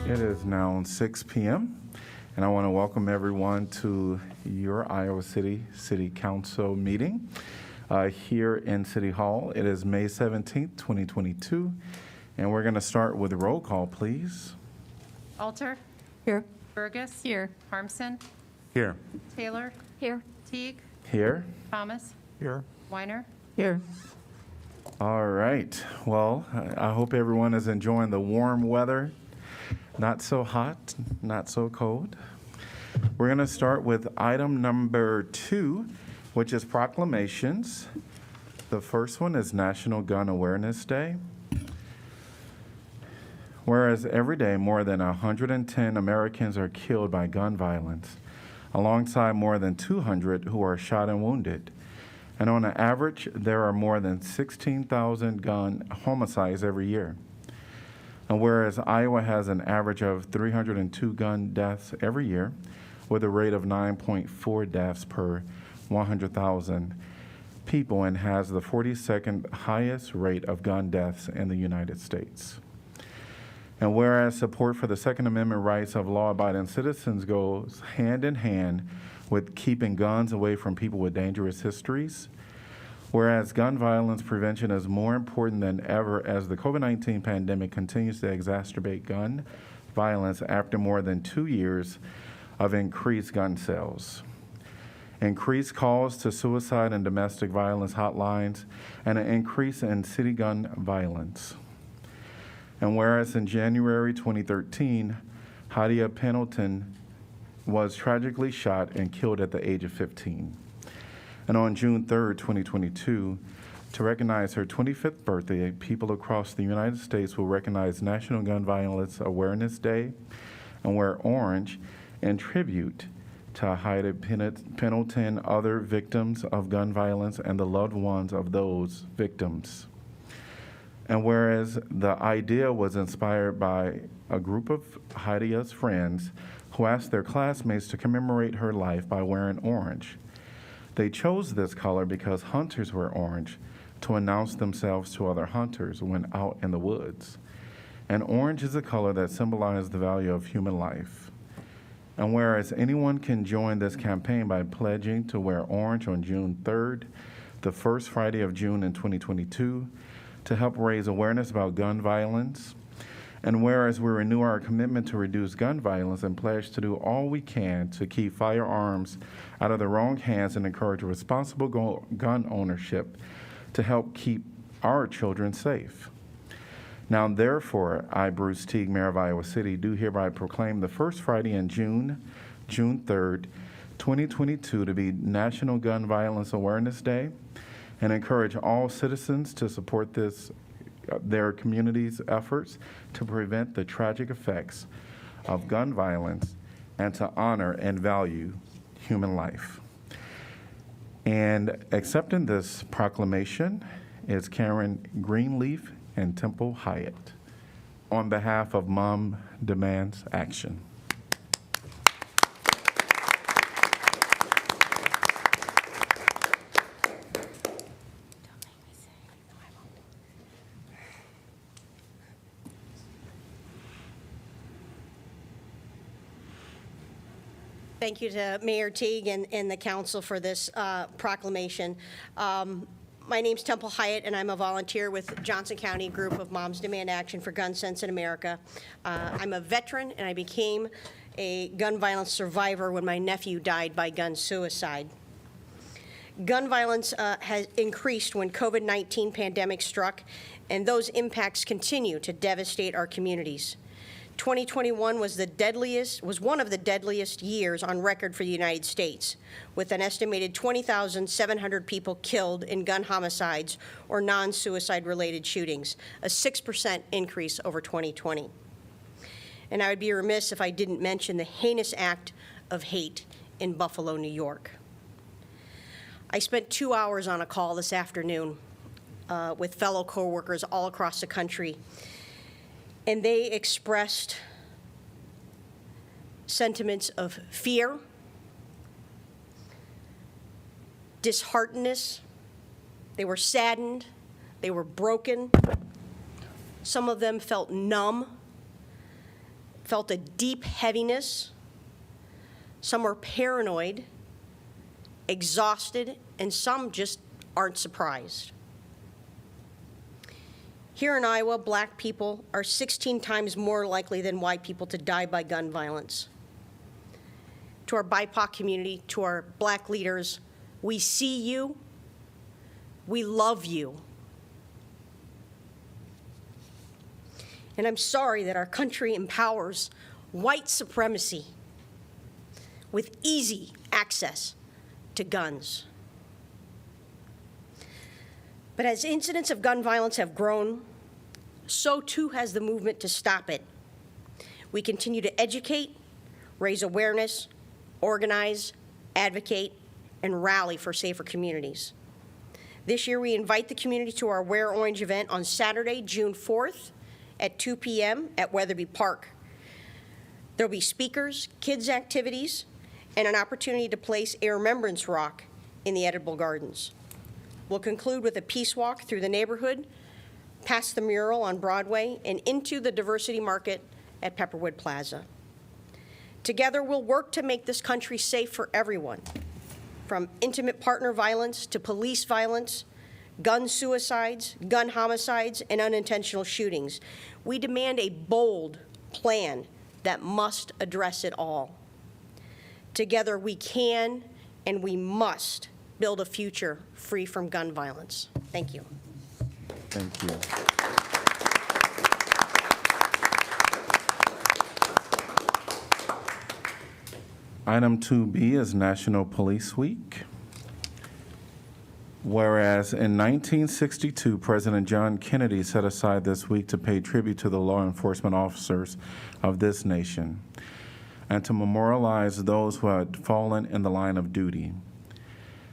It is now 6 p.m. and I want to welcome everyone to your Iowa City City Council meeting here in City Hall. It is May 17th, 2022, and we're going to start with a roll call, please. Alter. Here. Burgess. Here. Harmson. Here. Taylor. Here. Teague. Here. Thomas. Here. Weiner. Here. All right. Well, I hope everyone is enjoying the warm weather. Not so hot, not so cold. We're going to start with item number 2, which is proclamations. The first one is National Gun Awareness Day. Whereas every day more than 110 Americans are killed by gun violence, alongside more than 200 who are shot and wounded. And on an average, there are more than 16,000 gun homicides every year. And whereas Iowa has an average of 302 gun deaths every year, with a rate of 9.4 deaths per 100,000 people, and has the 42nd highest rate of gun deaths in the United States. And whereas support for the Second Amendment rights of law-abiding citizens goes hand in hand with keeping guns away from people with dangerous histories, whereas gun violence prevention is more important than ever as the COVID-19 pandemic continues to exacerbate gun violence after more than 2 years of increased gun sales, increased calls to suicide and domestic violence hotlines, and an increase in city gun violence. And whereas in January 2013, Hadia Pendleton was tragically shot and killed at the age of 15. And on June 3rd, 2022, to recognize her 25th birthday, people across the United States will recognize National Gun Violence Awareness Day and wear orange in tribute to Hadia Pendleton, other victims of gun violence, and the loved ones of those victims. And whereas the idea was inspired by a group of Hadia's friends who asked their classmates to commemorate her life by wearing orange. They chose this color because hunters wear orange to announce themselves to other hunters when out in the woods. And orange is a color that symbolizes the value of human life. And whereas anyone can join this campaign by pledging to wear orange on June 3rd, the first Friday of June in 2022, to help raise awareness about gun violence. And whereas we renew our commitment to reduce gun violence and pledge to do all we can to keep firearms out of the wrong hands and encourage responsible gun ownership to help keep our children safe. Now, therefore, I, Bruce Teague, Mayor of Iowa City, do hereby proclaim the first Friday in June 3rd, 2022, to be National Gun Violence Awareness Day, and encourage all citizens to support their community's efforts to prevent the tragic effects of gun violence and to honor and value human life. And accepting this proclamation is Karen Greenleaf and Temple Hyatt on behalf of Mom Demands Action. Thank you to Mayor Teague and the council for this proclamation. My name's Temple Hyatt, and I'm a volunteer with Johnson County Group of Moms Demand Action for Gun Sense in America. I'm a veteran, and I became a gun violence survivor when my nephew died by gun suicide. Gun violence has increased when COVID-19 pandemic struck, and those impacts continue to devastate our communities. 2021 was one of the deadliest years on record for the United States, with an estimated 20,700 people killed in gun homicides or non-suicide related shootings, a 6% increase over 2020. And I would be remiss if I didn't mention the heinous act of hate in Buffalo, New York. I spent 2 hours on a call this afternoon with fellow coworkers all across the country, and they expressed sentiments of fear, disheartedness. They were saddened. They were broken. Some of them felt numb, felt a deep heaviness. Some were paranoid, exhausted, and some just aren't surprised. Here in Iowa, Black people are 16 times more likely than white people to die by gun violence. To our BIPOC community, to our Black leaders, we see you, we love you. And I'm sorry that our country empowers white supremacy with easy access to guns. But as incidents of gun violence have grown, so too has the movement to stop it. We continue to educate, raise awareness, organize, advocate, and rally for safer communities. This year, we invite the community to our Wear Orange event on Saturday, June 4th at 2 p.m. at Weatherby Park. There'll be speakers, kids' activities, and an opportunity to place a remembrance rock in the edible gardens. We'll conclude with a peace walk through the neighborhood, past the mural on Broadway, and into the diversity market at Pepperwood Plaza. Together, we'll work to make this country safe for everyone, from intimate partner violence to police violence, gun suicides, gun homicides, and unintentional shootings. We demand a bold plan that must address it all. Together, we can and we must build a future free from gun violence. Thank you. Thank you. Item 2B is National Police Week. Whereas in 1962, President John Kennedy set aside this week to pay tribute to the law enforcement officers of this nation and to memorialize those who had fallen in the line of duty.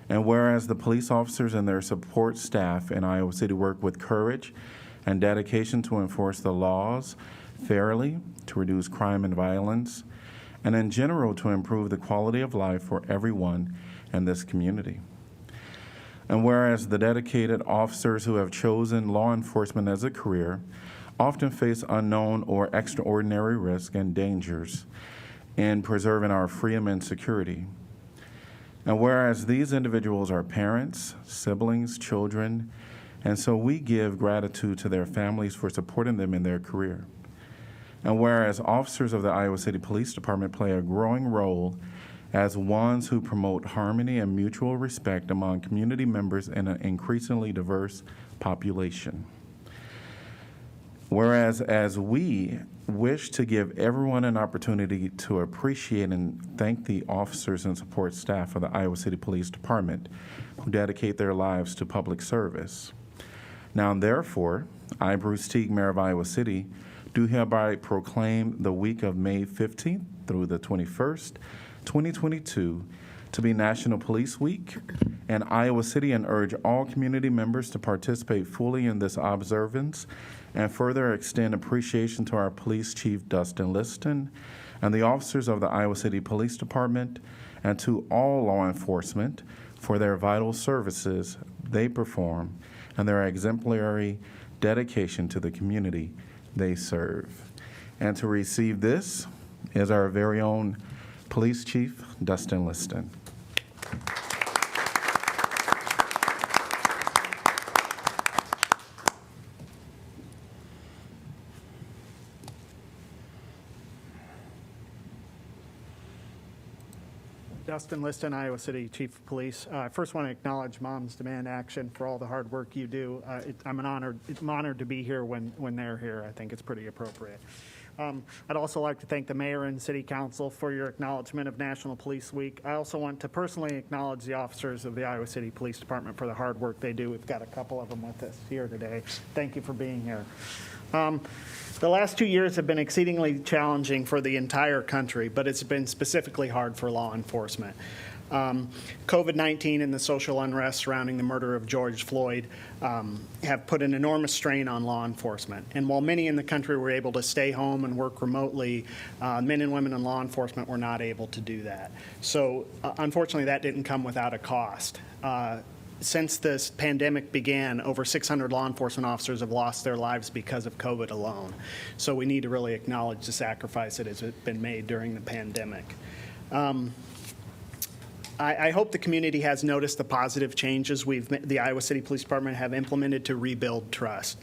And whereas the police officers and their support staff in Iowa City work with courage and dedication to enforce the laws fairly, to reduce crime and violence, and in general to improve the quality of life for everyone in this community. And whereas the dedicated officers who have chosen law enforcement as a career often face unknown or extraordinary risks and dangers in preserving our freedom and security. And whereas these individuals are parents, siblings, children, and so we give gratitude to their families for supporting them in their career. And whereas officers of the Iowa City Police Department play a growing role as ones who promote harmony and mutual respect among community members in an increasingly diverse population. Whereas as we wish to give everyone an opportunity to appreciate and thank the officers and support staff of the Iowa City Police Department who dedicate their lives to public service. Now, therefore, I, Bruce Teague, Mayor of Iowa City, do hereby proclaim the week of May 15th through the 21st, 2022, to be National Police Week in Iowa City and urge all community members to participate fully in this observance and further extend appreciation to our Police Chief Dustin Liston and the officers of the Iowa City Police Department and to all law enforcement for their vital services they perform and their exemplary dedication to the community they serve. And to receive this is our very own Police Chief Dustin Liston. Dustin Liston, Iowa City Chief of Police. I first want to acknowledge Moms Demand Action for all the hard work you do. I'm honored to be here when they're here. I think it's pretty appropriate. I'd also like to thank the mayor and city council for your acknowledgement of National Police Week. I also want to personally acknowledge the officers of the Iowa City Police Department for the hard work they do. We've got a couple of them with us here today. Thank you for being here. The last 2 years have been exceedingly challenging for the entire country, but it's been specifically hard for law enforcement. COVID-19 and the social unrest surrounding the murder of George Floyd have put an enormous strain on law enforcement. And while many in the country were able to stay home and work remotely, men and women in law enforcement were not able to do that. So unfortunately, that didn't come without a cost. since this pandemic began, over 600 law enforcement officers have lost their lives because of COVID alone. So we need to really acknowledge the sacrifice that has been made during the pandemic. I hope the community has noticed the positive changes the Iowa City Police Department have implemented to rebuild trust.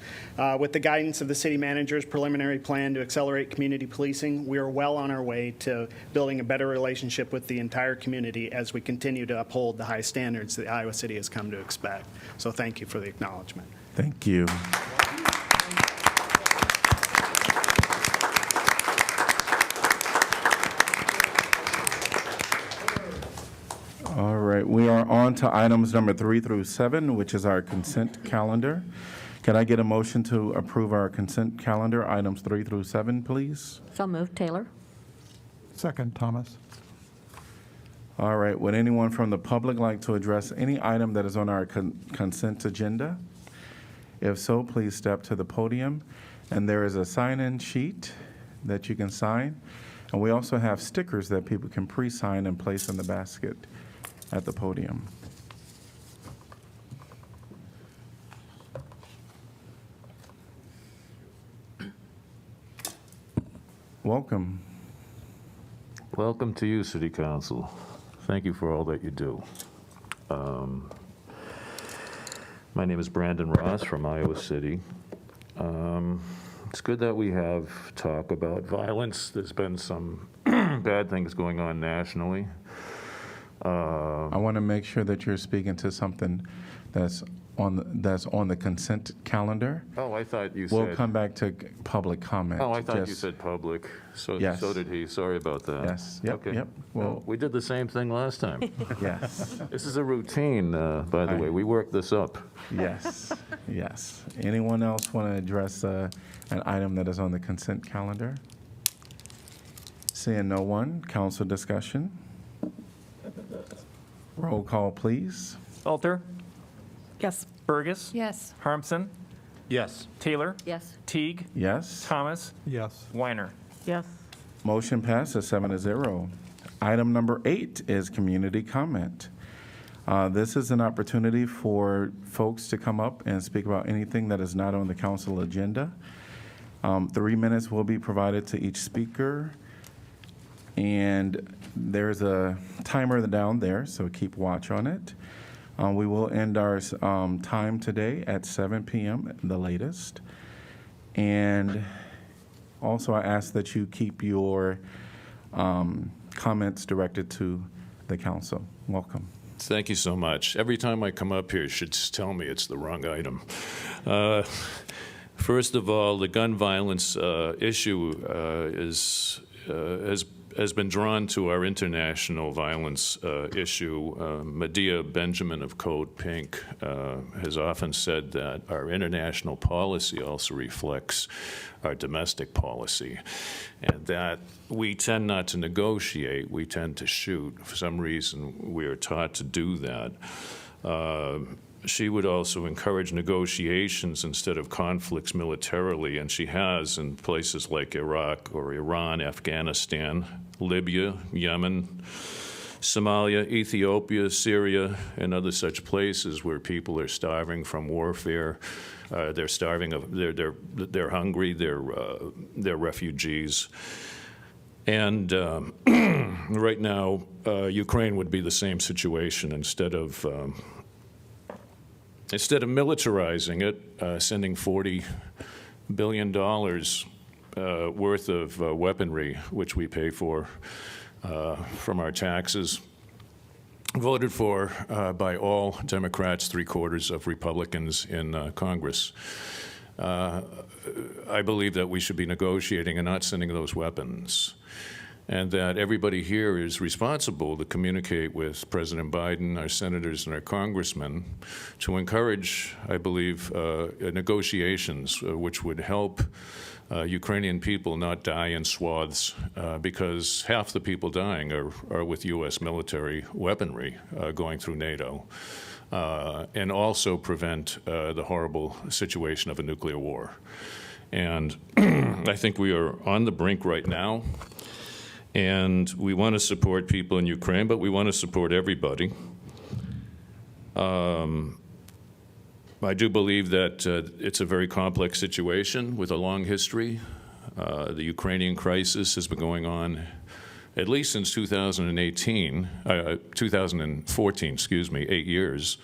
With the guidance of the city manager's preliminary plan to accelerate community policing, we are well on our way to building a better relationship with the entire community as we continue to uphold the high standards that Iowa City has come to expect. So thank you for the acknowledgement. Thank you. All right, we are on to items number 3 through 7, which is our consent calendar. Can I get a motion to approve our consent calendar, items 3 through 7, please? So moved. Taylor? Second, Thomas. All right, would anyone from the public like to address any item that is on our consent agenda? If so, please step to the podium. And there is a sign-in sheet that you can sign. And we also have stickers that people can pre-sign and place in the basket at the podium. Welcome. Welcome to you, City Council. Thank you for all that you do. My name is Brandon Ross from Iowa City. It's good that we have talk about violence. There's been some bad things going on nationally. I want to make sure that you're speaking to something that's on the consent calendar. Oh, I thought you We'll said... come back to public comment. Oh, I thought you Just- said public. So, Yes. so did he. Sorry about that. Yes, yep, Okay. yep. Well, we did the same thing last time. Yes, This is a routine, by the Aye. way. We worked this up. yes, yes. Anyone else want to address an item that is on the consent calendar? Seeing no one, council discussion. Roll call, please. Alter, Yes. Burgess, Yes. Harmson, Yes. Taylor, Yes. Teague, Yes. Thomas, Yes. Weiner. Yes. Motion passes 7-0. Item number 8 is community comment. This is an opportunity for folks to come up and speak about anything that is not on the council agenda. 3 minutes will be provided to each speaker. And there's a timer down there, so keep watch on it. We will end our time today at 7 p.m. the latest. And also, I ask that you keep your comments directed to the council. Welcome. Thank you so much. Every time I come up here, you should just tell me it's the wrong item. First of all, the gun violence issue has been drawn to our international violence issue. Medea Benjamin of Code Pink has often said that our international policy also reflects our domestic policy, and that we tend not to negotiate, we tend to shoot. For some reason, we are taught to do that. She would also encourage negotiations instead of conflicts militarily, and she has in places like Iraq or Iran, Afghanistan, Libya, Yemen, Somalia, Ethiopia, Syria, and other such places where people are starving from warfare. They're starving. They're hungry. They're refugees. And right now, Ukraine would be the same situation. Instead of militarizing it, sending $40 billion worth of weaponry, which we pay for from our taxes, voted for by all Democrats, 3/4 of Republicans in Congress. I believe that we should be negotiating and not sending those weapons, and that everybody here is responsible to communicate with President Biden, our senators, and our congressmen to encourage, I believe, negotiations which would help Ukrainian people not die in swaths, because half the people dying are with U.S. military weaponry going through NATO, and also prevent the horrible situation of a nuclear war. And I think we are on the brink right now. And we want to support people in Ukraine, but we want to support everybody. I do believe that it's a very complex situation with a long history. The Ukrainian crisis has been going on at least since 2014, 8 years.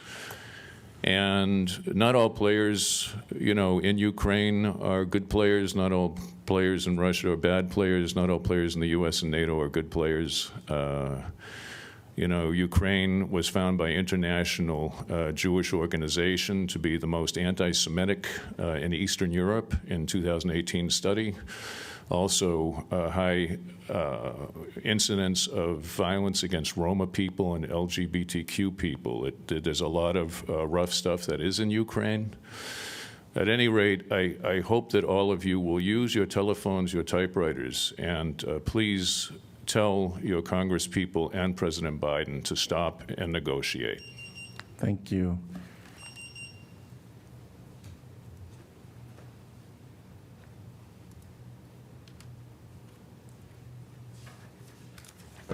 And not all players, in Ukraine are good players. Not all players in Russia are bad players. Not all players in the U.S. and NATO are good players. Ukraine was found by International Jewish Organization to be the most anti-Semitic in Eastern Europe in 2018 study. Also, high incidence of violence against Roma people and LGBTQ people. There's a lot of rough stuff that is in Ukraine. At any rate, I hope that all of you will use your telephones, your typewriters, and please tell your congresspeople and President Biden to stop and negotiate. Thank you.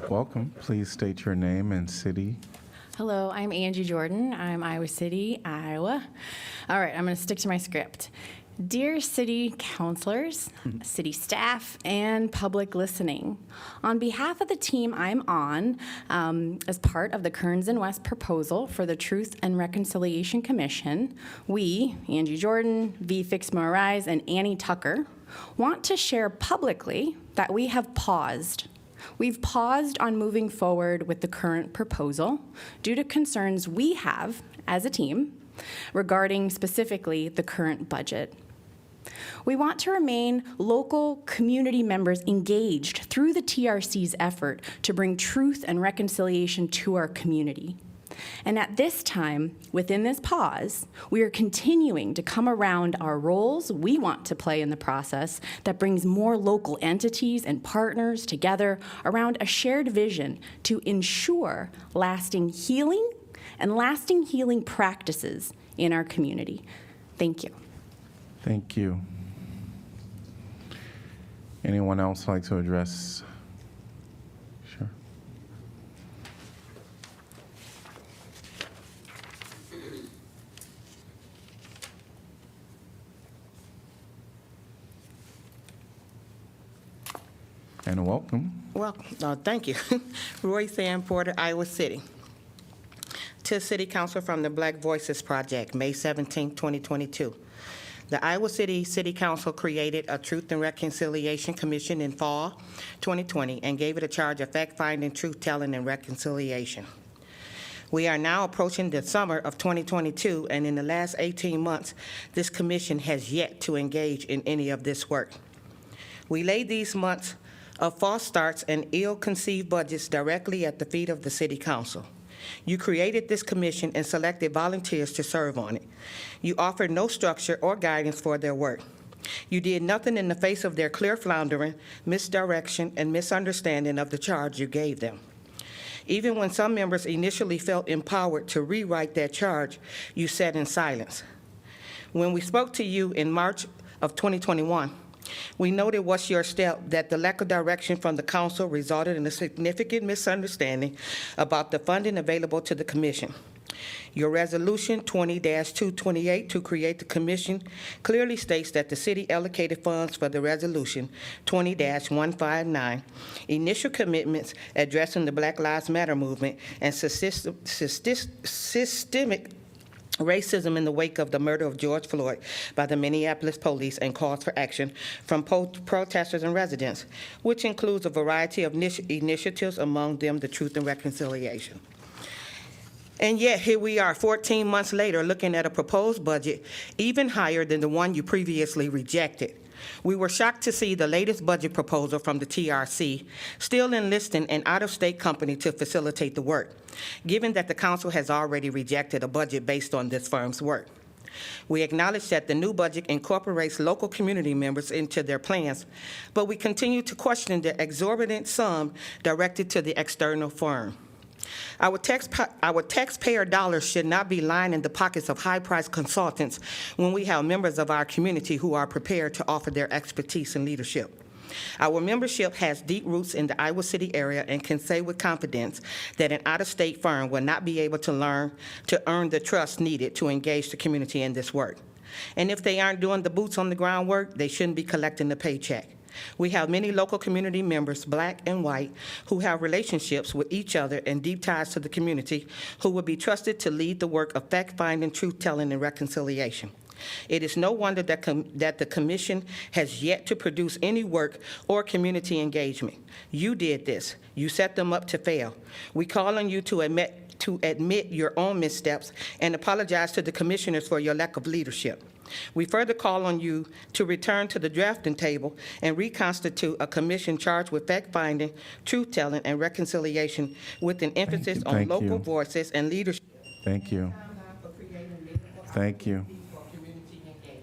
Welcome. Please state your name and city. Hello, I'm Angie Jordan. I'm Iowa City, Iowa. All right, I'm going to stick to my script. Dear city councilors, city staff, and public listening, on behalf of the team I'm on, as part of the Kearns and West proposal for the Truth and Reconciliation Commission, we, Angie Jordan, V. Fixma Rise, and Annie Tucker, want to share publicly that we have paused. We've paused on moving forward with the current proposal due to concerns we have as a team regarding specifically the current budget. We want to remain local community members engaged through the TRC's effort to bring truth and reconciliation to our community. And at this time, within this pause, we are continuing to come around our roles we want to play in the process that brings more local entities and partners together around a shared vision to ensure lasting healing and lasting healing practices in our community. Thank you. Thank you. Anyone else like to address? Sure. And welcome. Well, thank you. Roy Sam Porter, Iowa City. To City Council from the Black Voices Project, May 17, 2022. The Iowa City Council created a Truth and Reconciliation Commission in fall 2020 and gave it a charge of fact-finding, truth-telling, and reconciliation. We are now approaching the summer of 2022, and in the last 18 months, this commission has yet to engage in any of this work. We laid these months of false starts and ill-conceived budgets directly at the feet of the City Council. You created this commission and selected volunteers to serve on it. You offered no structure or guidance for their work. You did nothing in the face of their clear floundering, misdirection, and misunderstanding of the charge you gave them. Even when some members initially felt empowered to rewrite that charge, you sat in silence. When we spoke to you in March of 2021, we noted what's your step that the lack of direction from the council resulted in a significant misunderstanding about the funding available to the commission. Your resolution 20-228 to create the commission clearly states that the city allocated funds for the resolution 20-159, initial commitments addressing the Black Lives Matter movement and systemic racism in the wake of the murder of George Floyd by the Minneapolis police and calls for action from protesters and residents, which includes a variety of initiatives, among them the Truth and Reconciliation. And yet, here we are 14 months later looking at a proposed budget even higher than the one you previously rejected. We were shocked to see the latest budget proposal from the TRC still enlisting an out-of-state company to facilitate the work, given that the council has already rejected a budget based on this firm's work. We acknowledge that the new budget incorporates local community members into their plans, but we continue to question the exorbitant sum directed to the external firm. Our taxpayer dollars should not be lining the pockets of high-priced consultants when we have members of our community who are prepared to offer their expertise and leadership. Our membership has deep roots in the Iowa City area and can say with confidence that an out-of-state firm will not be able to earn the trust needed to engage the community in this work. And if they aren't doing the boots on the ground work, they shouldn't be collecting the paycheck. We have many local community members, black and white, who have relationships with each other and deep ties to the community, who will be trusted to lead the work of fact-finding, truth-telling, and reconciliation. It is no wonder that the commission has yet to produce any work or community engagement. You did this. You set them up to fail. We call on you to admit your own missteps and apologize to the commissioners for your lack of leadership. We further call on you to return to the drafting table and reconstitute a commission charged with fact-finding, truth-telling, and reconciliation with an emphasis on Thank local you. voices and leadership. Thank you. Thank you.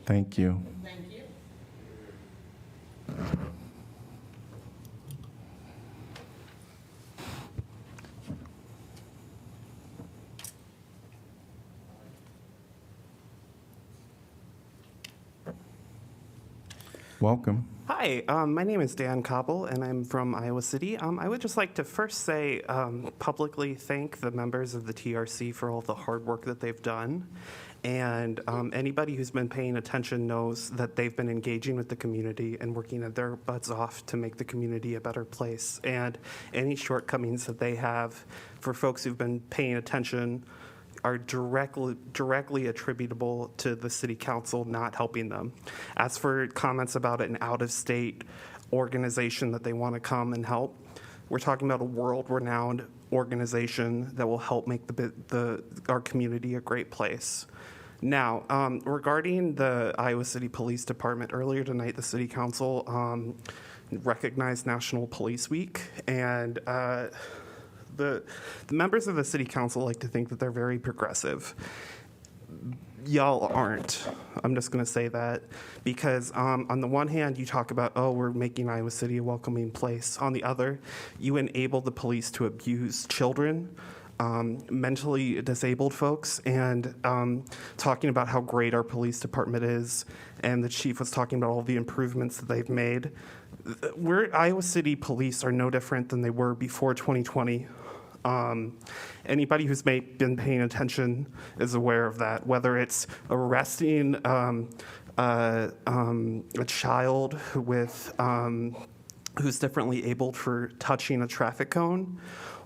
Thank you. Thank you. Welcome. Hi, my name is Dan Koppel, and I'm from Iowa City. I would just like to first say, publicly thank the members of the TRC for all the hard work that they've done. And anybody who's been paying attention knows that they've been engaging with the community and working their butts off to make the community a better place. And any shortcomings that they have, for folks who've been paying attention, are directly attributable to the city council not helping them. As for comments about an out-of-state organization that they want to come and help, we're talking about a world-renowned organization that will help make our community a great place. Now, regarding the Iowa City Police Department, earlier tonight, the city council recognized National Police Week, and the members of the city council like to think that they're very progressive. Y'all aren't. I'm just going to say that because on the one hand, you talk about, oh, we're making Iowa City a welcoming place. On the other, you enable the police to abuse children, mentally disabled folks, and talking about how great our police department is. And the chief was talking about all the improvements that they've made. Iowa City police are no different than they were before 2020. Anybody who's been paying attention is aware of that, whether it's arresting a child who's differently abled for touching a traffic cone,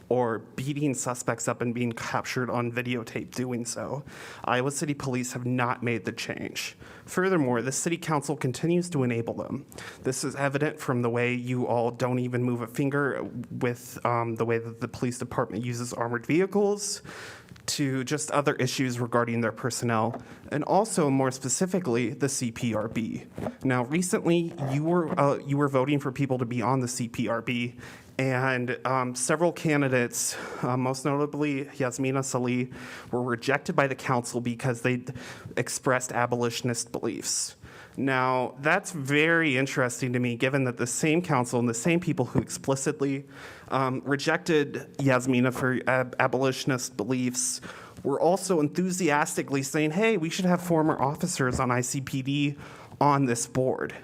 or beating suspects up and being captured on videotape doing so. Iowa City Police have not made the change. Furthermore, the City Council continues to enable them. This is evident from the way you all don't even move a finger with the way that the police department uses armored vehicles, to just other issues regarding their personnel, and also more specifically, the CPRB. Now, recently, you were voting for people to be on the CPRB, and several candidates, most notably Yasmina Salih, were rejected by the council because they expressed abolitionist beliefs. Now, that's very interesting to me, given that the same council and the same people who explicitly rejected Yasmina for abolitionist beliefs were also enthusiastically saying, hey, we should have former officers on ICPD on this board.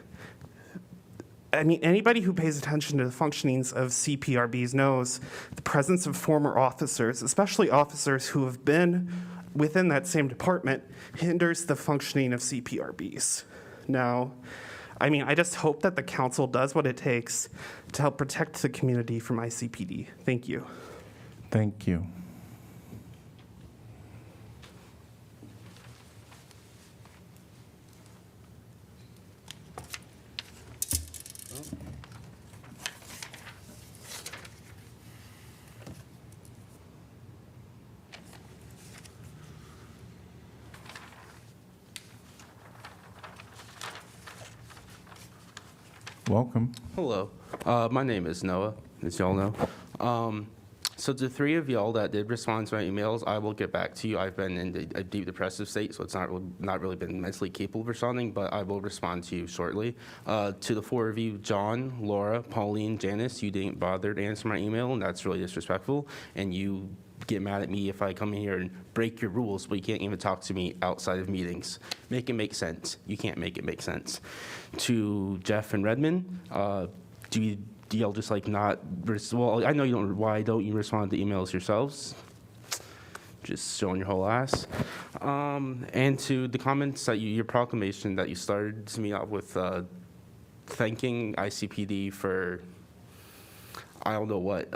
I mean, anybody who pays attention to the functionings of CPRBs knows the presence of former officers, especially officers who have been within that same department, hinders the functioning of CPRBs. Now, I mean, I just hope that the council does what it takes to help protect the community from ICPD. Thank you. Thank you. Welcome. Hello. My name is Noah, as y'all know. So the three of y'all that did respond to my emails, I will get back to you. I've been in a deep depressive state, so it's not really been mentally capable of responding, but I will respond to you shortly. To the four of you, John, Laura, Pauline, Janice, you didn't bother to answer my email, and that's really disrespectful. And you get mad at me if I come in here and break your rules, but you can't even talk to me outside of meetings. Make it make sense. You can't make it make sense. To Jeff and Redmond, do y'all just like not, well, I know you don't, why don't you respond to emails yourselves? Just showing your whole ass. And to the comments that your proclamation that you started me off with, thanking ICPD for, I don't know what,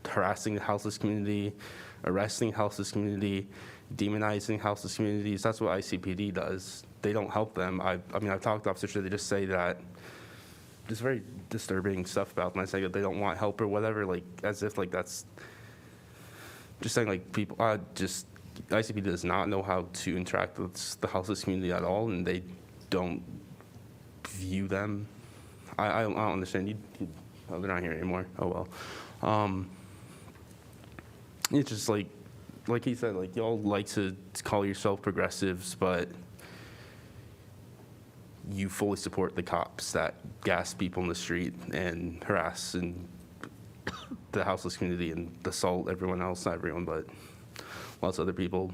harassing the houseless community, arresting houseless community, demonizing houseless communities. That's what ICPD does. They don't help them. I mean, I've talked to officers, they just say that just very disturbing stuff about them. I say that they don't want help or whatever, like as if like that's just saying like people just ICPD does not know how to interact with the houseless community at all, and they don't view them. I don't understand. Oh, they're not here anymore. Oh well. It's just like he said, like y'all like to call yourself progressives, but you fully support the cops that gas people in the street and harass and the houseless community and assault everyone else, not everyone, but lots of other people.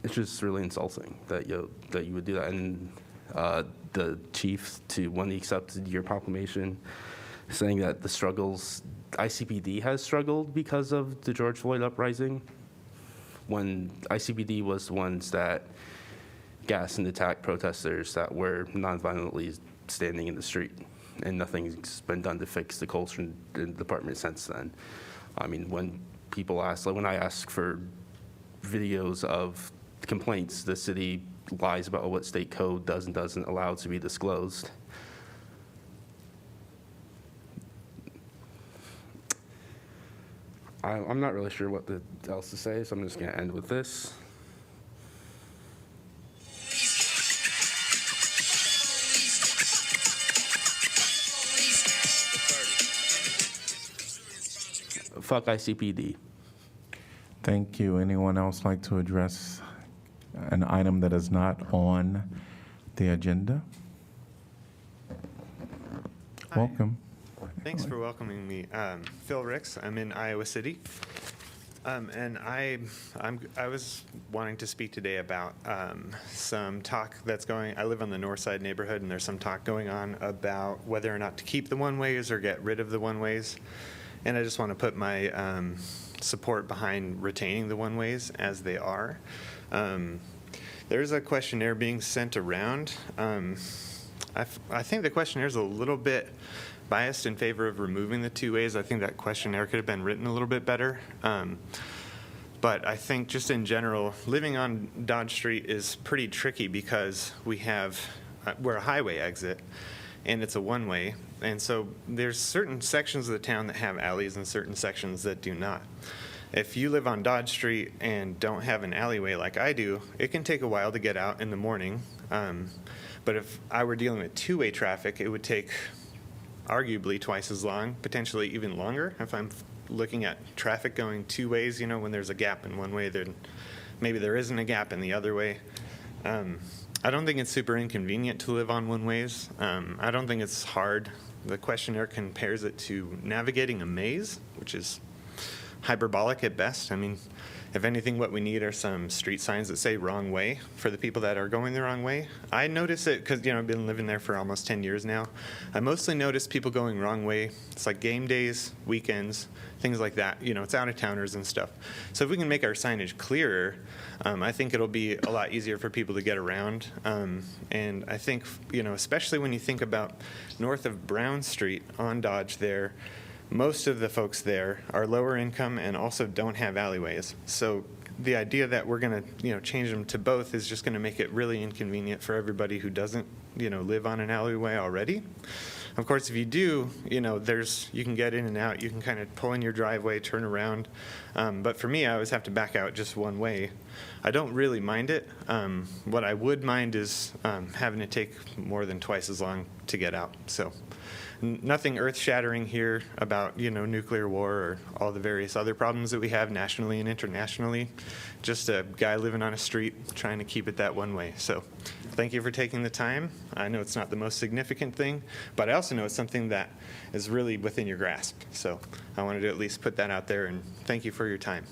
It's just really insulting that you would do that. And the chief, when he accepted your proclamation, saying that the struggles, ICPD has struggled because of the George Floyd uprising, when ICPD was the ones that gassed and attacked protesters that were nonviolently standing in the street, and nothing's been done to fix the culture in the department since then. I mean, when people ask, like when I ask for videos of complaints, the city lies about what state code does and doesn't allow to be disclosed. I'm not really sure what else to say, so I'm just going to end with this. Fuck ICPD. Thank you. Anyone else like to address an item that is not on the agenda? Welcome. Thanks for welcoming me. Phil Ricks, I'm in Iowa City. And I was wanting to speak today about some talk that's going, I live on the north side neighborhood, and there's some talk going on about whether or not to keep the one-ways or get rid of the one-ways. And I just want to put my support behind retaining the one-ways as they are. There's a questionnaire being sent around. I think the questionnaire is a little bit biased in favor of removing the two-ways. I think that questionnaire could have been written a little bit better. But I think just in general, living on Dodge Street is pretty tricky because we're a highway exit, and it's a one-way. And so there's certain sections of the town that have alleys and certain sections that do not. If you live on Dodge Street and don't have an alleyway like I do, it can take a while to get out in the morning. But if I were dealing with two-way traffic, it would take arguably twice as long, potentially even longer. If I'm looking at traffic going two ways, when there's a gap in one way, then maybe there isn't a gap in the other way. I don't think it's super inconvenient to live on one-ways. I don't think it's hard. The questionnaire compares it to navigating a maze, which is hyperbolic at best. I mean, if anything, what we need are some street signs that say wrong way for the people that are going the wrong way. I notice it because, I've been living there for almost 10 years now. I mostly notice people going wrong way. It's like game days, weekends, things like that. It's out-of-towners and stuff. So if we can make our signage clearer, I think it'll be a lot easier for people to get around. And I think, especially when you think about north of Brown Street on Dodge there, most of the folks there are lower income and also don't have alleyways. So the idea that we're going to, change them to both is just going to make it really inconvenient for everybody who doesn't, live on an alleyway already. Of course, if you do, you can get in and out. You can kind of pull in your driveway, turn around. But for me, I always have to back out just one way. I don't really mind it. What I would mind is having to take more than twice as long to get out. So nothing earth-shattering here about, nuclear war or all the various other problems that we have nationally and internationally. Just a guy living on a street trying to keep it that one way. So thank you for taking the time. I know it's not the most significant thing, but I also know it's something that is really within your grasp. So I wanted to at least put that out there, and thank you for your time.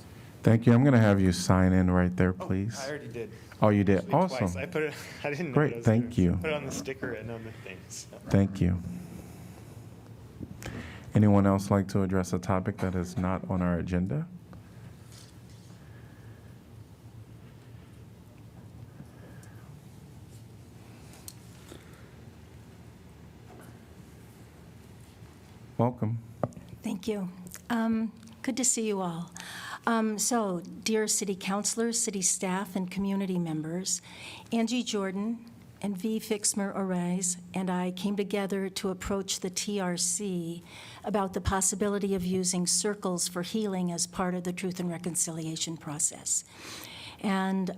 Thank you. I'm going to have you sign in right there, please. I already did. Oh, you did? Actually, Awesome. twice. I didn't know Great, what I was thank doing. you. Put it on the sticker and on the things. Thank you. Anyone else like to address a topic that is not on our agenda? Welcome. Thank you. Good to see you all. So, dear city councilors, city staff, and community members, Angie Jordan and V. Fixmer Orais and I came together to approach the TRC about the possibility of using circles for healing as part of the Truth and Reconciliation process. And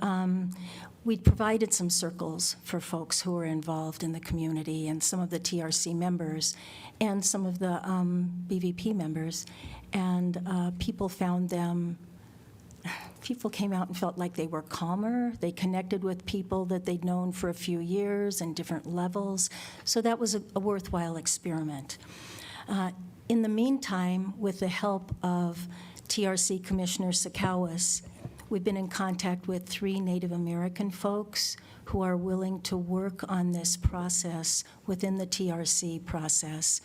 we provided some circles for folks who were involved in the community and some of the TRC members and some of the BVP members. And people came out and felt like they were calmer. They connected with people that they'd known for a few years and different levels. So that was a worthwhile experiment. In the meantime, with the help of TRC Commissioner Sakawas, we've been in contact with 3 Native American folks who are willing to work on this process within the TRC process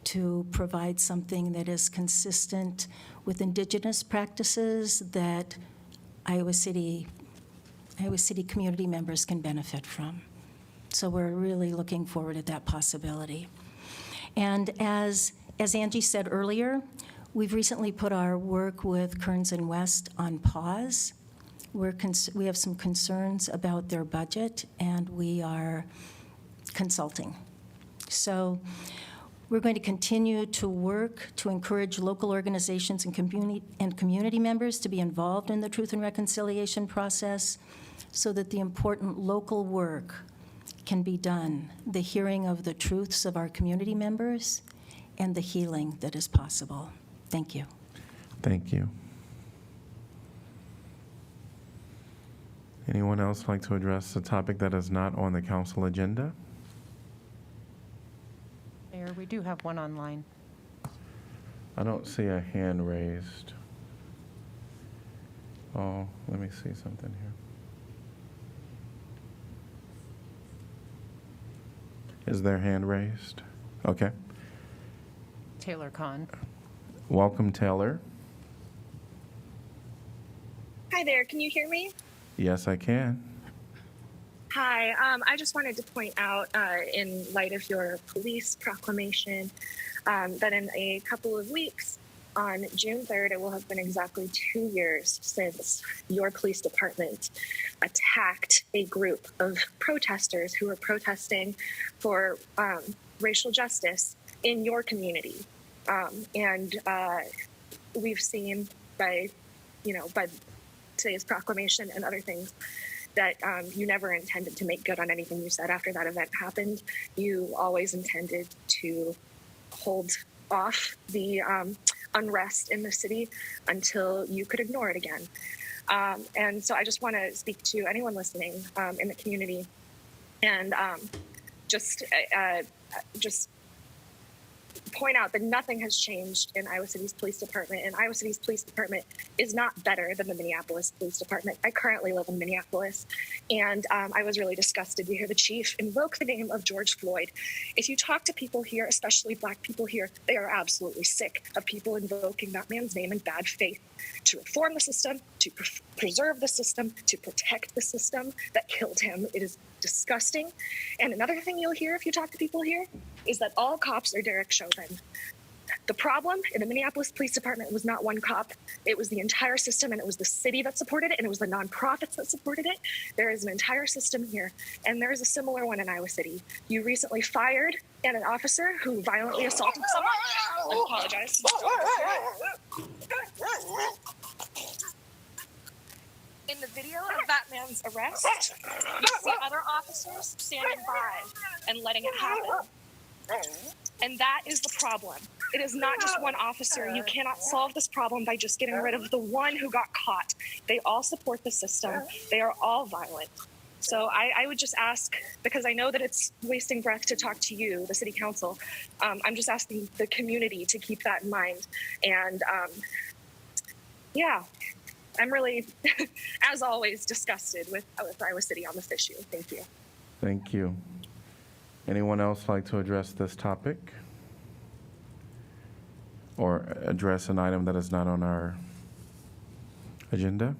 to provide something that is consistent with Indigenous practices that Iowa City community members can benefit from. So we're really looking forward to that possibility. And as Angie said earlier, we've recently put our work with Kearns and West on pause. We have some concerns about their budget, and we are consulting. So we're going to continue to work to encourage local organizations and community members to be involved in the Truth and Reconciliation process so that the important local work can be done, the hearing of the truths of our community members and the healing that is possible. Thank you. Thank you. Anyone else like to address a topic that is not on the council agenda? Mayor, we do have one online. I don't see a hand raised. Oh, let me see something here. Is their hand raised? Okay. Taylor Kahn. Welcome, Taylor. Hi there, can you hear me? Yes, I can. Hi, I just wanted to point out, in light of your police proclamation, that in a couple of weeks, on June 3rd, it will have been exactly 2 years since your police department attacked a group of protesters who were protesting for racial justice in your community. And we've seen by today's proclamation and other things that you never intended to make good on anything you said after that event happened. You always intended to hold off the unrest in the city until you could ignore it again. And so I just want to speak to anyone listening in the community and just point out that nothing has changed in Iowa City's police department, and Iowa City's police department is not better than the Minneapolis police department. I currently live in Minneapolis, and I was really disgusted to hear the chief invoke the name of George Floyd. If you talk to people here, especially Black people here, they are absolutely sick of people invoking that man's name in bad faith to reform the system, to preserve the system, to protect the system that killed him. It is disgusting. And another thing you'll hear if you talk to people here is that all cops are Derek Chauvin. The problem in the Minneapolis Police Department was not one cop. It was the entire system, and it was the city that supported it, and it was the nonprofits that supported it. There is an entire system here, and there is a similar one in Iowa City. You recently fired an officer who violently assaulted someone. I apologize. In the video of that man's arrest, you see other officers standing by and letting it happen. And that is the problem. It is not just one officer. You cannot solve this problem by just getting rid of the one who got caught. They all support the system. They are all violent. So I would just ask, because I know that it's wasting breath to talk to you, the city council, I'm just asking the community to keep that in mind. And yeah, I'm really, as always, disgusted with Iowa City on this issue. Thank you. Thank you. Anyone else like to address this topic? Or address an item that is not on our agenda?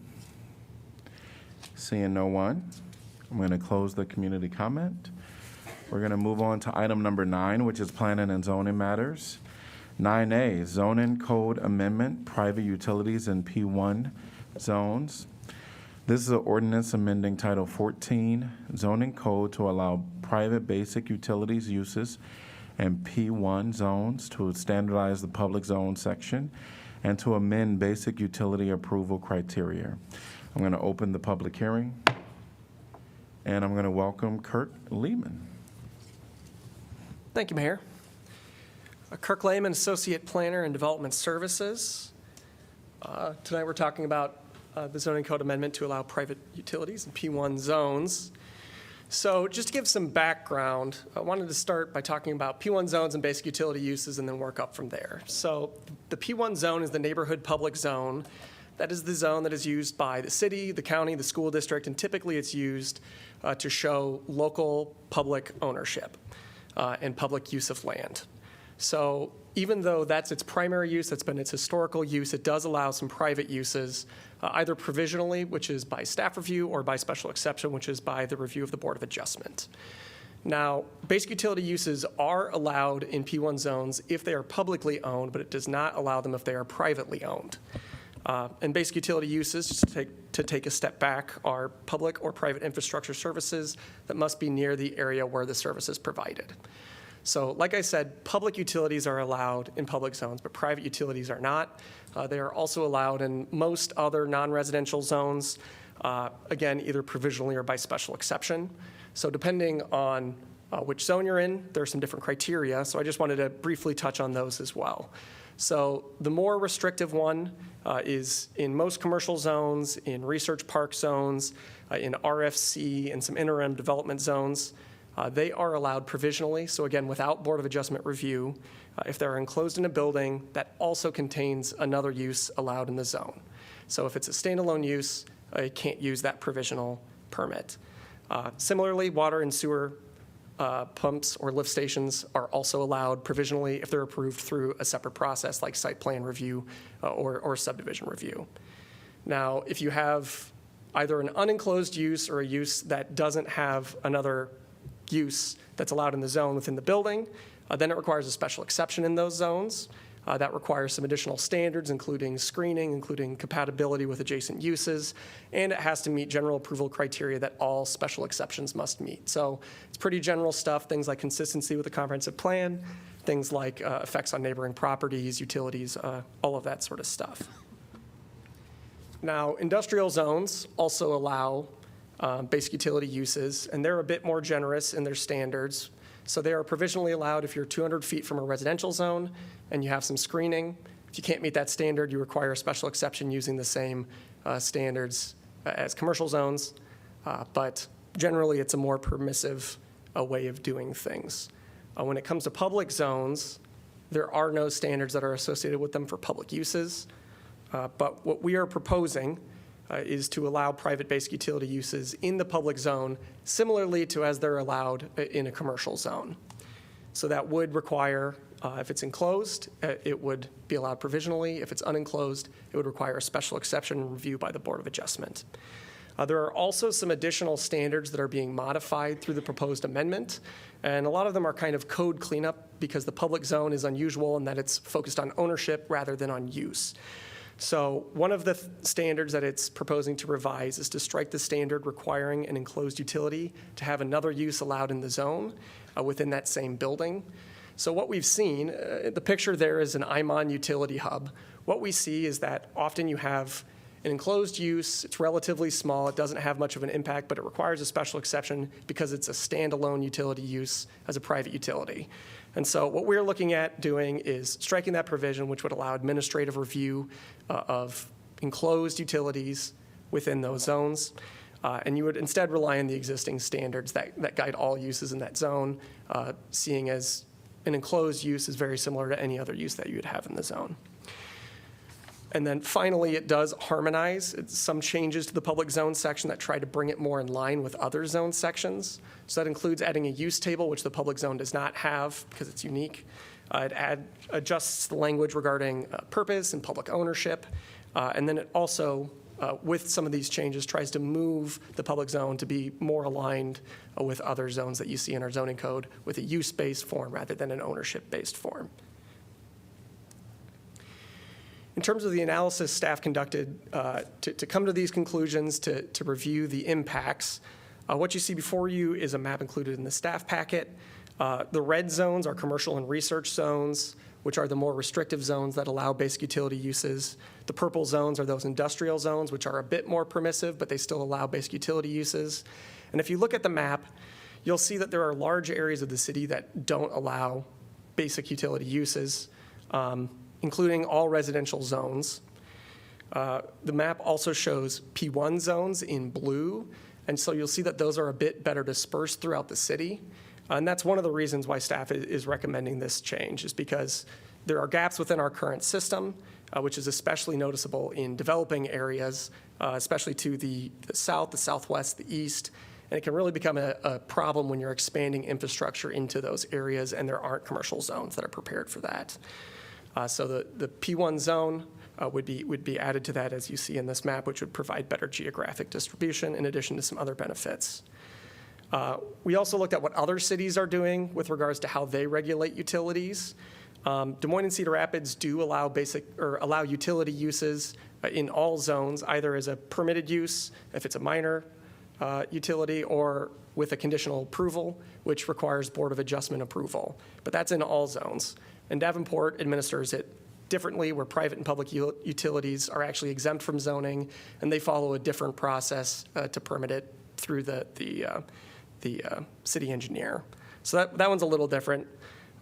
Seeing no one, I'm going to close the community comment. We're going to move on to item number 9, which is planning and zoning matters. 9A, zoning code amendment, private utilities in P1 zones. This is an ordinance amending Title 14 zoning code to allow private basic utilities uses in P1 zones, to standardize the public zone section, and to amend basic utility approval criteria. I'm going to open the public hearing, and I'm going to welcome Kirk Lehman. Thank you, Mayor. Kirk Lehman, Associate Planner and Development Services. Tonight we're talking about the zoning code amendment to allow private utilities in P1 zones. So just to give some background, I wanted to start by talking about P1 zones and basic utility uses and then work up from there. So the P1 zone is the neighborhood public zone. That is the zone that is used by the city, the county, the school district, and typically it's used to show local public ownership and public use of land. So even though that's its primary use, that's been its historical use, it does allow some private uses, either provisionally, which is by staff review, or by special exception, which is by the review of the Board of Adjustment. Now, basic utility uses are allowed in P1 zones if they are publicly owned, but it does not allow them if they are privately owned. And basic utility uses, just to take a step back, are public or private infrastructure services that must be near the area where the service is provided. So like I said, public utilities are allowed in public zones, but private utilities are not. They are also allowed in most other non-residential zones, again, either provisionally or by special exception. So depending on which zone you're in, there are some different criteria. So I just wanted to briefly touch on those as well. So the more restrictive one is in most commercial zones, in research park zones, in RFC, and some interim development zones. They are allowed provisionally, so again, without Board of Adjustment review, if they're enclosed in a building that also contains another use allowed in the zone. So if it's a standalone use, you can't use that provisional permit. Similarly, water and sewer pumps or lift stations are also allowed provisionally if they're approved through a separate process like site plan review or subdivision review. Now, if you have either an unenclosed use or a use that doesn't have another use that's allowed in the zone within the building, then it requires a special exception in those zones. That requires some additional standards, including screening, including compatibility with adjacent uses, and it has to meet general approval criteria that all special exceptions must meet. So it's pretty general stuff, things like consistency with the comprehensive plan, things like effects on neighboring properties, utilities, all of that sort of stuff. Now, industrial zones also allow basic utility uses, and they're a bit more generous in their standards. So they are provisionally allowed if you're 200 feet from a residential zone and you have some screening. If you can't meet that standard, you require a special exception using the same standards as commercial zones. But generally, it's a more permissive way of doing things. When it comes to public zones, there are no standards that are associated with them for public uses. But what we are proposing is to allow private basic utility uses in the public zone similarly to as they're allowed in a commercial zone. So that would require, if it's enclosed, it would be allowed provisionally. If it's unenclosed, it would require a special exception review by the Board of Adjustment. There are also some additional standards that are being modified through the proposed amendment, and a lot of them are kind of code cleanup because the public zone is unusual in that it's focused on ownership rather than on use. So one of the standards that it's proposing to revise is to strike the standard requiring an enclosed utility to have another use allowed in the zone within that same building. So what we've seen, the picture there is an IMON utility hub. What we see is that often you have An enclosed use, it's relatively small, it doesn't have much of an impact, but it requires a special exception because it's a standalone utility use as a private utility. And so what we're looking at doing is striking that provision, which would allow administrative review of enclosed utilities within those zones. And you would instead rely on the existing standards that guide all uses in that zone, seeing as an enclosed use is very similar to any other use that you would have in the zone. And then finally, it does harmonize some changes to the public zone section that try to bring it more in line with other zone sections. So that includes adding a use table, which the public zone does not have because it's unique. It adjusts the language regarding purpose and public ownership. And then it also, with some of these changes, tries to move the public zone to be more aligned with other zones that you see in our zoning code with a use-based form rather than an ownership-based form. In terms of the analysis staff conducted to come to these conclusions, to review the impacts, what you see before you is a map included in the staff packet. The red zones are commercial and research zones, which are the more restrictive zones that allow basic utility uses. The purple zones are those industrial zones, which are a bit more permissive, but they still allow basic utility uses. And if you look at the map, you'll see that there are large areas of the city that don't allow basic utility uses, including all residential zones. The map also shows P1 zones in blue, and so you'll see that those are a bit better dispersed throughout the city. And that's one of the reasons why staff is recommending this change, is because there are gaps within our current system, which is especially noticeable in developing areas, especially to the south, the southwest, the east. And it can really become a problem when you're expanding infrastructure into those areas and there aren't commercial zones that are prepared for that. So the P1 zone would be added to that, as you see in this map, which would provide better geographic distribution in addition to some other benefits. We also looked at what other cities are doing with regards to how they regulate utilities. Des Moines and Cedar Rapids do allow utility uses in all zones, either as a permitted use, if it's a minor utility, or with a conditional approval, which requires Board of Adjustment approval. But that's in all zones. And Davenport administers it differently, where private and public utilities are actually exempt from zoning, and they follow a different process to permit it through the city engineer. So that one's a little different.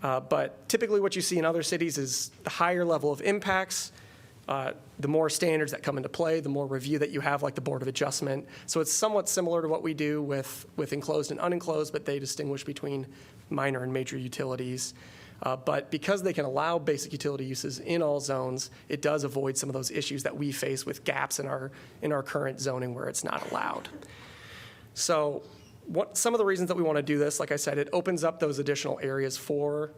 But typically what you see in other cities is the higher level of impacts, the more standards that come into play, the more review that you have, like the Board of Adjustment. So it's somewhat similar to what we do with enclosed and unenclosed, but they distinguish between minor and major utilities. But because they can allow basic utility uses in all zones, it does avoid some of those issues that we face with gaps in our current zoning where it's not allowed. So some of the reasons that we want to do this, like I said, it opens up those additional areas for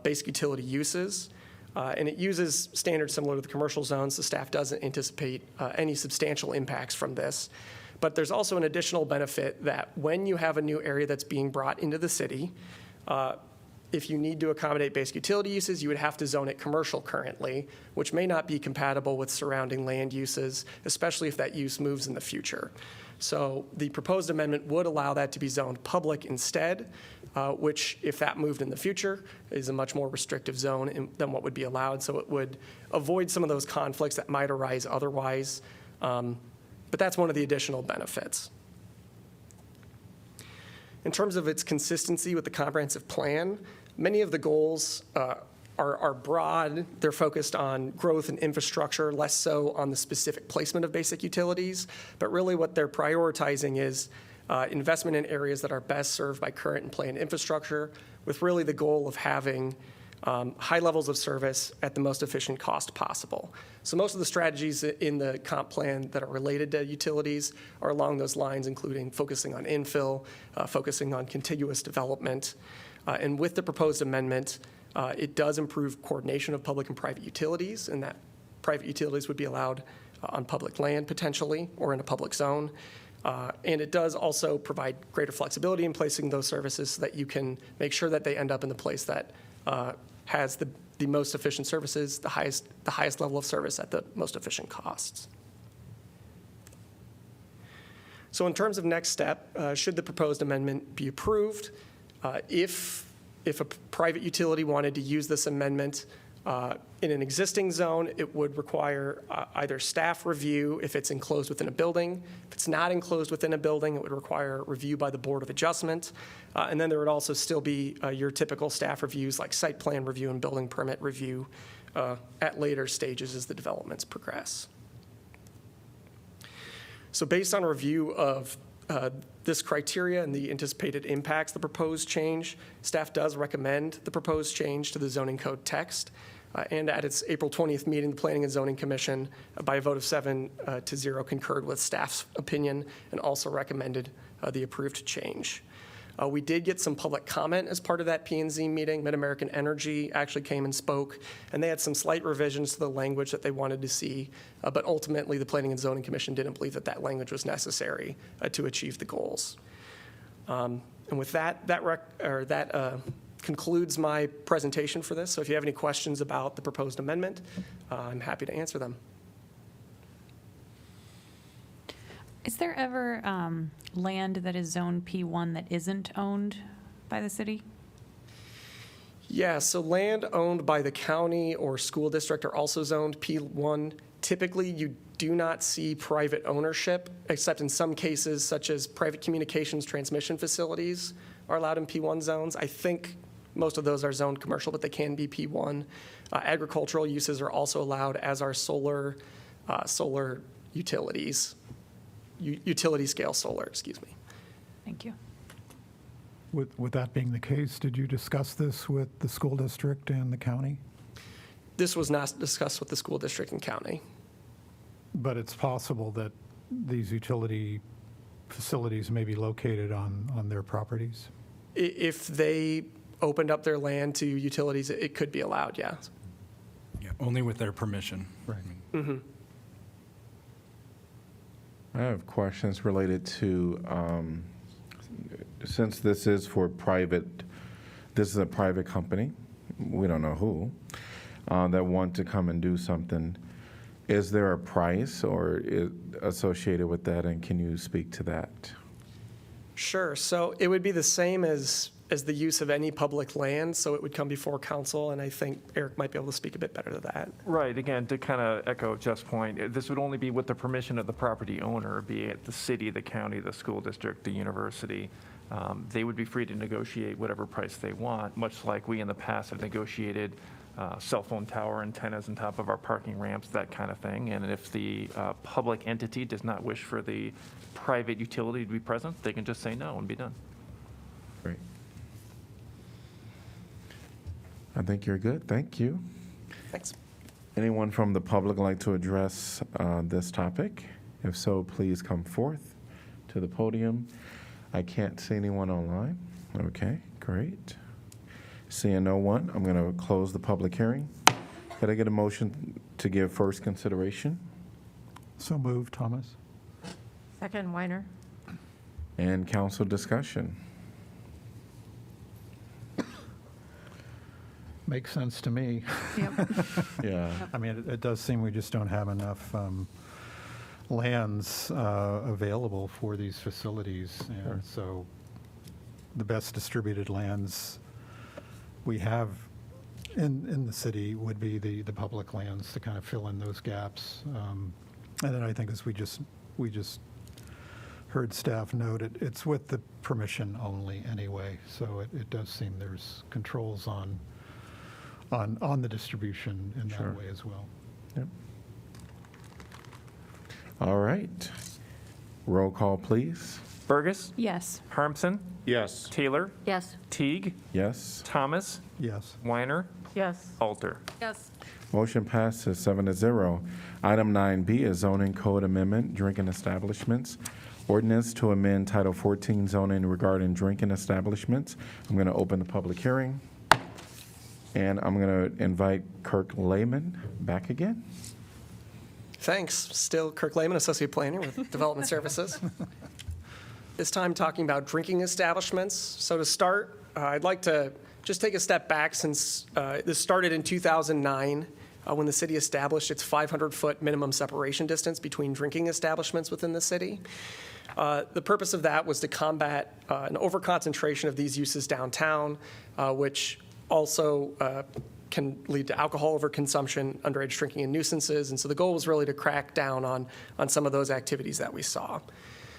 basic utility uses. And it uses standards similar to the commercial zones. The staff doesn't anticipate any substantial impacts from this. But there's also an additional benefit that when you have a new area that's being brought into the city, if you need to accommodate basic utility uses, you would have to zone it commercial currently, which may not be compatible with surrounding land uses, especially if that use moves in the future. So the proposed amendment would allow that to be zoned public instead, which, if that moved in the future, is a much more restrictive zone than what would be allowed. So it would avoid some of those conflicts that might arise otherwise. But that's one of the additional benefits. In terms of its consistency with the comprehensive plan, many of the goals are broad. They're focused on growth and infrastructure, less so on the specific placement of basic utilities. But really what they're prioritizing is investment in areas that are best served by current and planned infrastructure, with really the goal of having high levels of service at the most efficient cost possible. So most of the strategies in the comp plan that are related to utilities are along those lines, including focusing on infill, focusing on contiguous development. And with the proposed amendment, it does improve coordination of public and private utilities, and that private utilities would be allowed on public land potentially or in a public zone. And it does also provide greater flexibility in placing those services so that you can make sure that they end up in the place that has the most efficient services, the highest level of service at the most efficient costs. So in terms of next step, should the proposed amendment be approved, if a private utility wanted to use this amendment In an existing zone, it would require either staff review if it's enclosed within a building. If it's not enclosed within a building, it would require review by the Board of Adjustment. And then there would also still be your typical staff reviews like site plan review and building permit review at later stages as the developments progress. So based on a review of this criteria and the anticipated impacts of the proposed change, staff does recommend the proposed change to the zoning code text. And at its April 20th meeting, the Planning and Zoning Commission, by a vote of 7-0, concurred with staff's opinion and also recommended the approved change. We did get some public comment as part of that P&Z meeting. Mid-American Energy actually came and spoke, and they had some slight revisions to the language that they wanted to see, but ultimately the Planning and Zoning Commission didn't believe that that language was necessary to achieve the goals. And with that concludes my presentation for this. So if you have any questions about the proposed amendment, I'm happy to answer them. Is there ever land that is zone P1 that isn't owned by the city? Yeah, so land owned by the county or school district are also zoned P1. Typically, you do not see private ownership, except in some cases, such as private communications transmission facilities are allowed in P1 zones. I think most of those are zoned commercial, but they can be P1. Agricultural uses are also allowed, as are solar utilities, utility scale solar, excuse me. Thank you. With that being the case, did you discuss this with the school district and the county? This was not discussed with the school district and county. But it's possible that these utility facilities may be located on their properties? If they opened up their land to utilities, it could be allowed, yeah. Yeah, only with their permission. Right. Mm-hmm. I have questions related to, since this is for this is a private company, we don't know who, that want to come and do something. Is there a price associated with that, and can you speak to that? Sure. So it would be the same as the use of any public land, so it would come before council, and I think Eric might be able to speak a bit better to that. Right. Again, to kind of echo Jeff's point, this would only be with the permission of the property owner, be it the city, the county, the school district, the university. They would be free to negotiate whatever price they want, much like we in the past have negotiated cell phone tower antennas on top of our parking ramps, that kind of thing. And if the public entity does not wish for the private utility to be present, they can just say no and be done. Great. I think you're good. Thank you. Thanks. Anyone from the public like to address this topic? If so, please come forth to the podium. I can't see anyone online. Okay, great. Seeing no one, I'm going to close the public hearing. Could I get a motion to give first consideration? So moved, Thomas. Second, Weiner. And council discussion. Makes sense to me. Yep. Yeah. I mean, it does seem we just don't have enough lands available for these facilities. And so the best distributed lands we have in the city would be the public lands to kind of fill in those gaps. And then I think as we just heard staff note, it's with the permission only anyway. So it does seem there's controls on the distribution in Sure. that way as well. Yep. All right. Roll call, please. Burgess, Yes. Harmson, Yes. Taylor, Yes. Teague, Yes. Thomas, Yes. Weiner, Yes. Alter. Yes. Motion passes 7-0. Item 9B is zoning code amendment, drinking establishments. Ordinance to amend Title 14 zoning regarding drinking establishments. I'm going to open the public hearing. And I'm going to invite Kirk Lehman back again. Thanks. Still Kirk Lehman, Associate Planner with Development Services. This time talking about drinking establishments. So to start, I'd like to just take a step back since this started in 2009 when the city established its 500-foot minimum separation distance between drinking establishments within the city. The purpose of that was to combat an overconcentration of these uses downtown, which also can lead to alcohol overconsumption, underage drinking, and nuisances. And so the goal was really to crack down on some of those activities that we saw.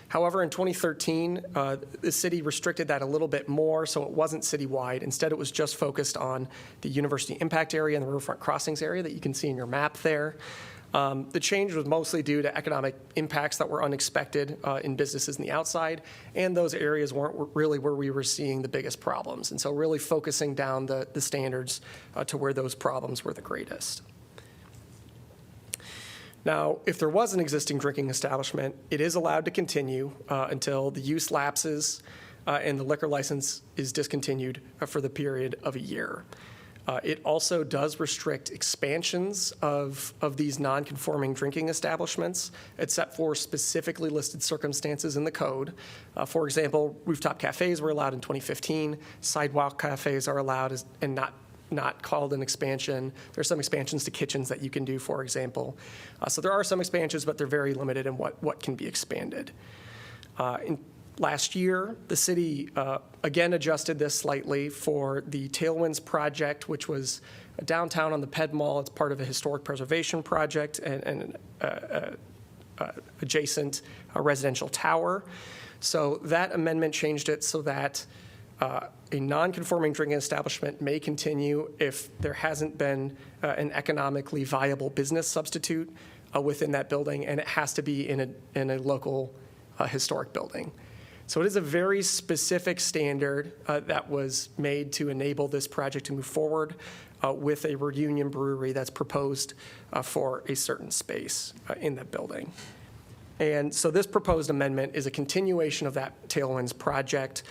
However, in 2013, the city restricted that a little bit more, so it wasn't citywide. Instead, it was just focused on the University Impact area and the Riverfront Crossings area that you can see in your map there. The change was mostly due to economic impacts that were unexpected in businesses in the outside, and those areas weren't really where we were seeing the biggest problems. And so really focusing down the standards to where those problems were the greatest. Now, if there was an existing drinking establishment, it is allowed to continue until the use lapses and the liquor license is discontinued for the period of a year. It also does restrict expansions of these non-conforming drinking establishments, except for specifically listed circumstances in the code. For example, rooftop cafes were allowed in 2015. Sidewalk cafes are allowed and not called an expansion. There's some expansions to kitchens that you can do, for example. So there are some expansions, but they're very limited in what can be expanded. Last year, the city again adjusted this slightly for the Tailwinds project, which was downtown on the Ped Mall. It's part of a historic preservation project and adjacent residential tower. So that amendment changed it so that a non-conforming drinking establishment may continue if there hasn't been an economically viable business substitute within that building, and it has to be in a local historic building. So it is a very specific standard that was made to enable this project to move forward with a reunion brewery that's proposed for a certain space in that building. And so this proposed amendment is a continuation of that Tailwinds project.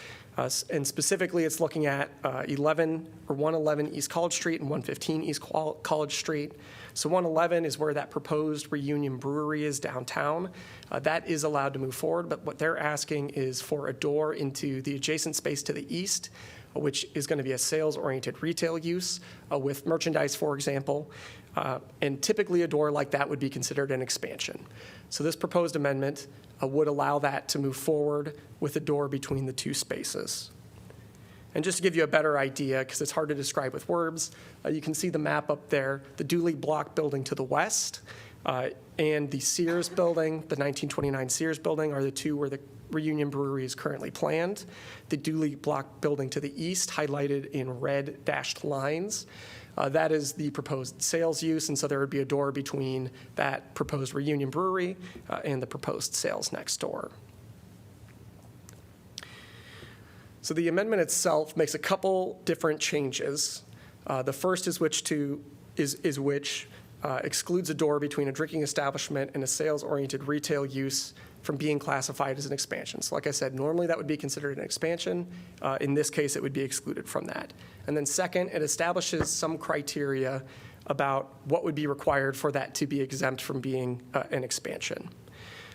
And specifically, it's looking at 111 East College Street and 115 East College Street. So 111 is where that proposed reunion brewery is downtown. That is allowed to move forward, but what they're asking is for a door into the adjacent space to the east, which is going to be a sales-oriented retail use with merchandise, for example. And typically a door like that would be considered an expansion. So this proposed amendment would allow that to move forward with a door between the two spaces. And just to give you a better idea, because it's hard to describe with words, you can see the map up there, the Dooley Block building to the west and the Sears building, the 1929 Sears building, are the two where the reunion brewery is currently planned. The Dooley Block building to the east, highlighted in red dashed lines, that is the proposed sales use, and so there would be a door between that proposed reunion brewery and the proposed sales next door. So the amendment itself makes a couple different changes. The first is which excludes a door between a drinking establishment and a sales-oriented retail use from being classified as an expansion. So like I said, normally that would be considered an expansion. In this case, it would be excluded from that. And then second, it establishes some criteria about what would be required for that to be exempt from being an expansion.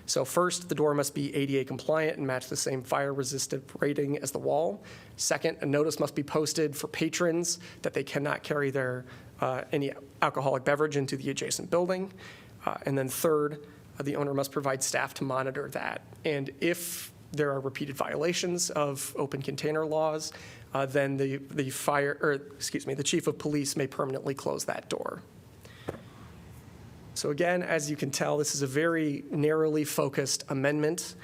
So first, the door must be ADA compliant and match the same fire resistant rating as the wall. Second, a notice must be posted for patrons that they cannot carry their any alcoholic beverage into the adjacent building. And then third, the owner must provide staff to monitor that. And if there are repeated violations of open container laws, then the chief of police may permanently close that door. So again, as you can tell, this is a very narrowly focused amendment.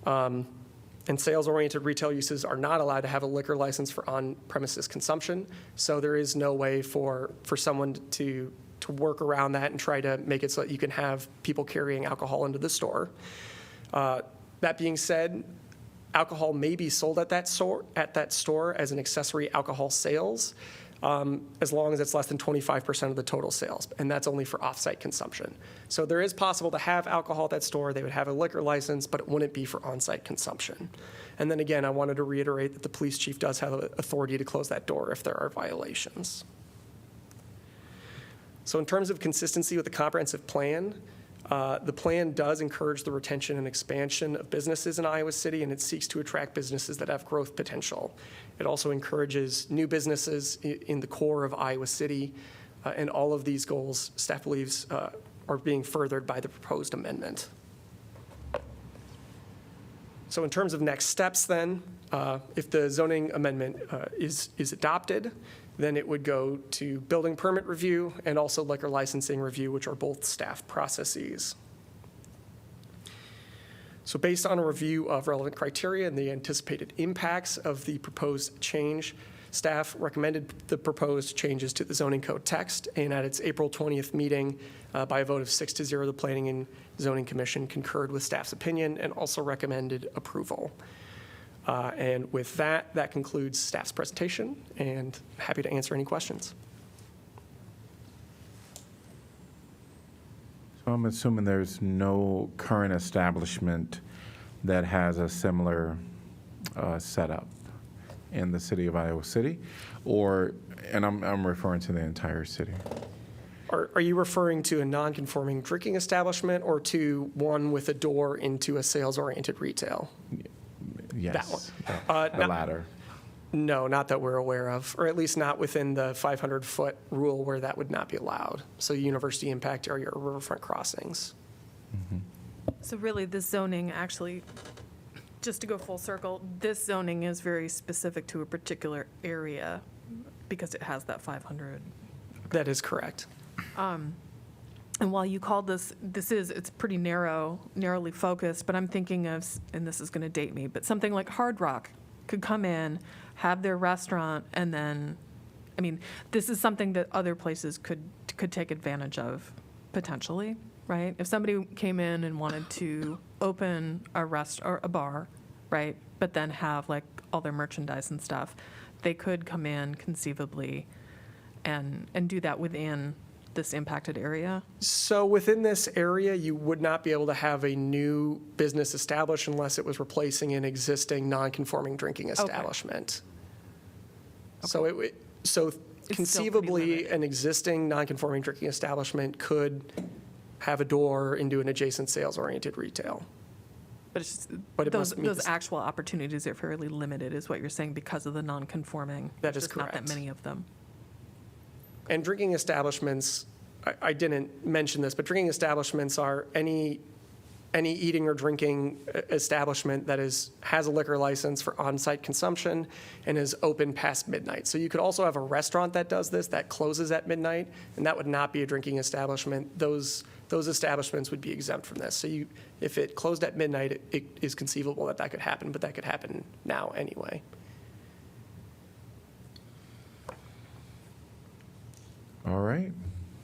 And sales-oriented retail uses are not allowed to have a liquor license for on-premises consumption. So there is no way for someone to work around that and try to make it so that you can have people carrying alcohol into the store. That being said, alcohol may be sold at that store as an accessory alcohol sales, as long as it's less than 25% of the total sales, and that's only for off-site consumption. So there is possible to have alcohol at that store. They would have a liquor license, but it wouldn't be for on-site consumption. And then again, I wanted to reiterate that the police chief does have authority to close that door if there are violations. So in terms of consistency with the comprehensive plan, the plan does encourage the retention and expansion of businesses in Iowa City, and it seeks to attract businesses that have growth potential. It also encourages new businesses in the core of Iowa City, and all of these goals, staff believes, are being furthered by the proposed amendment. So in terms of next steps then, if the zoning amendment is adopted, then it would go to building permit review and also liquor licensing review, which are both staff processes. So based on a review of relevant criteria and the anticipated impacts of the proposed change, staff recommended the proposed changes to the zoning code text, and at its April 20th meeting, by a vote of 6-0, the Planning and Zoning Commission concurred with staff's opinion and also recommended approval. And with that, that concludes staff's presentation, and happy to answer any questions. So I'm assuming there's no current establishment that has a similar setup in the city of Iowa City, and I'm referring to the entire city. Are you referring to a non-conforming drinking establishment or to one with a door into a sales-oriented retail? Yes, That one. the latter. No, not that we're aware of, or at least not within the 500-foot rule where that would not be allowed. So university impact area or riverfront crossings. So really, this zoning actually, just to go full circle, this zoning is very specific to a particular area because it has that 500. That is correct. And while you called it's pretty narrowly focused, but I'm thinking of, and this is going to date me, but something like Hard Rock could come in, have their restaurant, and then, I mean, this is something that other places could take advantage of potentially, right? If somebody came in and wanted to open a bar, right, but then have like all their merchandise and stuff, they could come in conceivably and do that within this impacted area? So within this area, you would not be able to have a new business established unless it was replacing an existing non-conforming drinking establishment. Okay. So conceivably, an existing non-conforming drinking establishment could have a door into an adjacent sales-oriented retail. But it's just, But it must meet those actual opportunities are fairly limited, is what you're saying, because of the non-conforming. That is There's not that correct. many of them. And drinking establishments, I didn't mention this, but drinking establishments are any eating or drinking establishment that has a liquor license for on-site consumption and is open past midnight. So you could also have a restaurant that does this, that closes at midnight, and that would not be a drinking establishment. Those establishments would be exempt from this. So if it closed at midnight, it is conceivable that could happen, but that could happen now anyway. All right,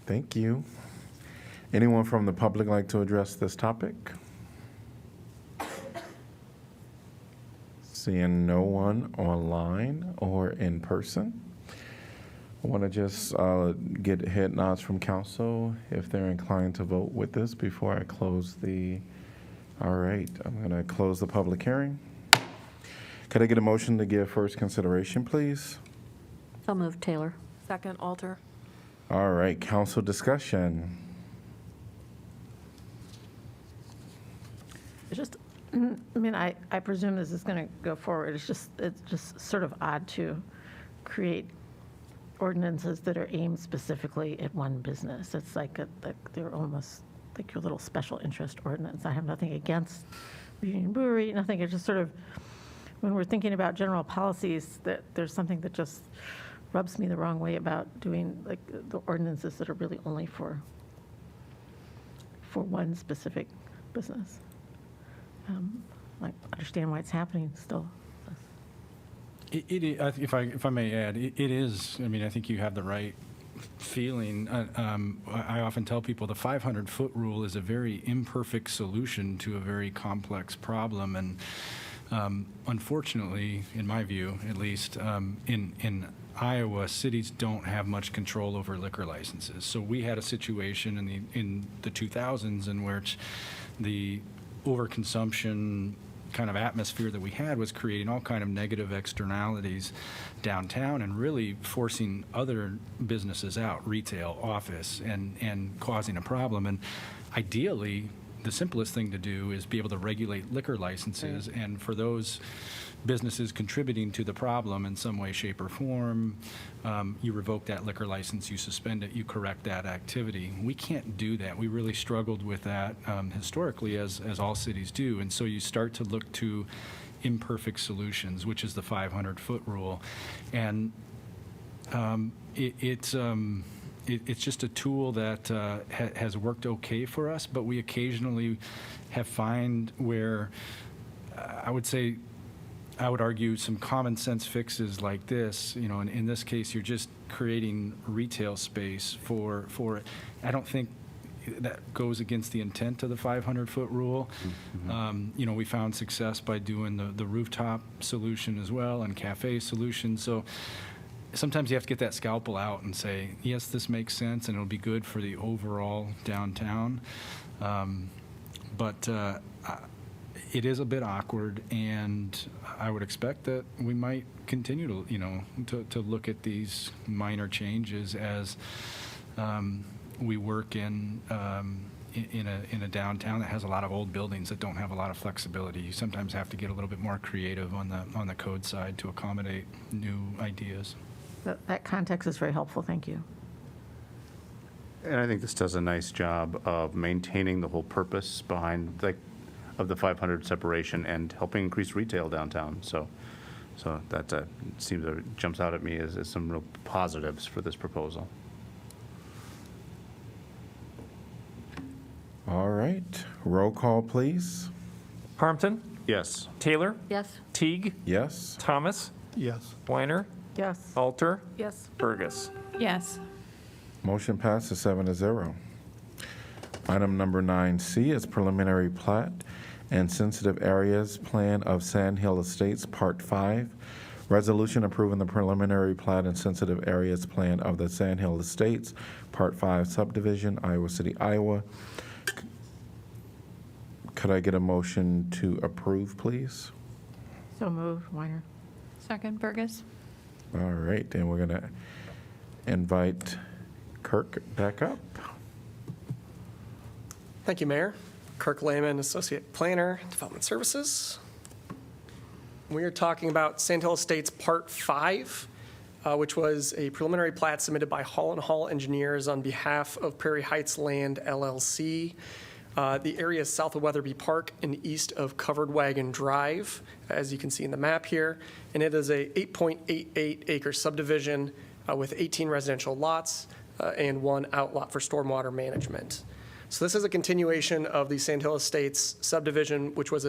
thank you. Anyone from the public like to address this topic? Seeing no one online or in person. I want to just get head nods from council if they're inclined to vote with this before I close all right, I'm going to close the public hearing. Could I get a motion to give first consideration, please? So moved, Taylor. Second, Alter. All right, council discussion. It's just, I mean, I presume this is going to go forward. It's just sort of odd to create ordinances that are aimed specifically at one business. It's like they're almost like your little special interest ordinance. I have nothing against Union Brewery, nothing. It's just sort of, when we're thinking about general policies, that there's something that just rubs me the wrong way about doing like the ordinances that are really only for one specific business. I understand why it's happening still. If I may add, it is, I mean, I think you have the right feeling. I often tell people the 500-foot rule is a very imperfect solution to a very complex problem. And unfortunately, in my view, at least, in Iowa, cities don't have much control over liquor licenses. So we had a situation in the 2000s in which the overconsumption kind of atmosphere that we had was creating all kind of negative externalities downtown and really forcing other businesses out, retail, office, and causing a problem. And ideally, the simplest thing to do is be able to regulate liquor licenses, and for those businesses contributing to the problem in some way, shape, or form, you revoke that liquor license, you suspend it, you correct that activity. We can't do that. We really struggled with that historically, as all cities do. And so you start to look to imperfect solutions, which is the 500-foot rule. And it's just a tool that has worked okay for us, but we occasionally have find where I would argue some common sense fixes like this, and in this case, you're just creating retail space for it. I don't think that goes against the intent of the 500-foot rule. We found success by doing the rooftop solution as well and cafe solution. So sometimes you have to get that scalpel out and say, yes, this makes sense and it'll be good for the overall downtown. But it is a bit awkward, and I would expect that we might continue to look at these minor changes as we work in a downtown that has a lot of old buildings that don't have a lot of flexibility. You sometimes have to get a little bit more creative on the code side to accommodate new ideas. That context is very helpful. Thank you. And I think this does a nice job of maintaining the whole purpose behind of the 500 separation and helping increase retail downtown. So that jumps out at me as some real positives for this proposal. All right, roll call, please. Harmton, Yes. Taylor, Yes. Teague, Yes. Thomas, Yes. Weiner, Yes. Alter, Yes. Burgess. Yes. Motion passes 7-0. Item number 9C is preliminary plat and sensitive areas plan of Sandhill Estates, Part 5. Resolution approving the preliminary plat and sensitive areas plan of the Sandhill Estates, Part 5 subdivision, Iowa City, Iowa. Could I get a motion to approve, please? So moved. Weiner. Second, Burgess. All right, and we're going to invite Kirk back up. Thank you, Mayor. Kirk Lehman, Associate Planner, Development Services. We are talking about Sandhill Estates Part 5, which was a preliminary plat submitted by Hall & Hall Engineers on behalf of Prairie Heights Land, LLC. The area is south of Weatherby Park and east of Covered Wagon Drive, as you can see in the map here. And it is a 8.88 acre subdivision with 18 residential lots and 1 outlot for stormwater management. So this is a continuation of the Sandhill Estates subdivision, which was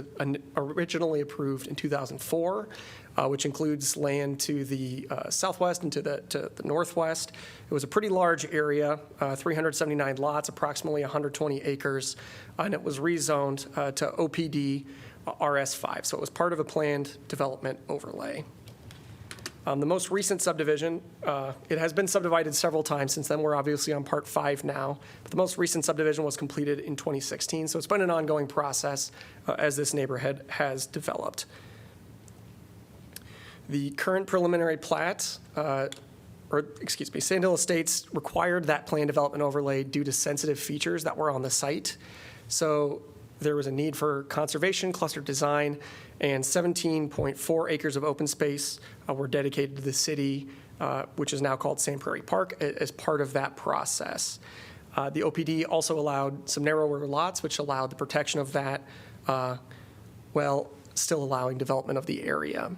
originally approved in 2004, which includes land to the southwest and to the northwest. It was a pretty large area, 379 lots, approximately 120 acres, and it was rezoned to OPD RS5. So it was part of a planned development overlay. The most recent subdivision, it has been subdivided several times since then. We're obviously on Part 5 now. But the most recent subdivision was completed in 2016, so it's been an ongoing process as this neighborhood has developed. The current preliminary plat, Sandhill Estates required that plan development overlay due to sensitive features that were on the site. So there was a need for conservation, cluster design, and 17.4 acres of open space were dedicated to the city, which is now called Sand Prairie Park, as part of that process. The OPD also allowed some narrower lots, which allowed the protection of that, while still allowing development of the area.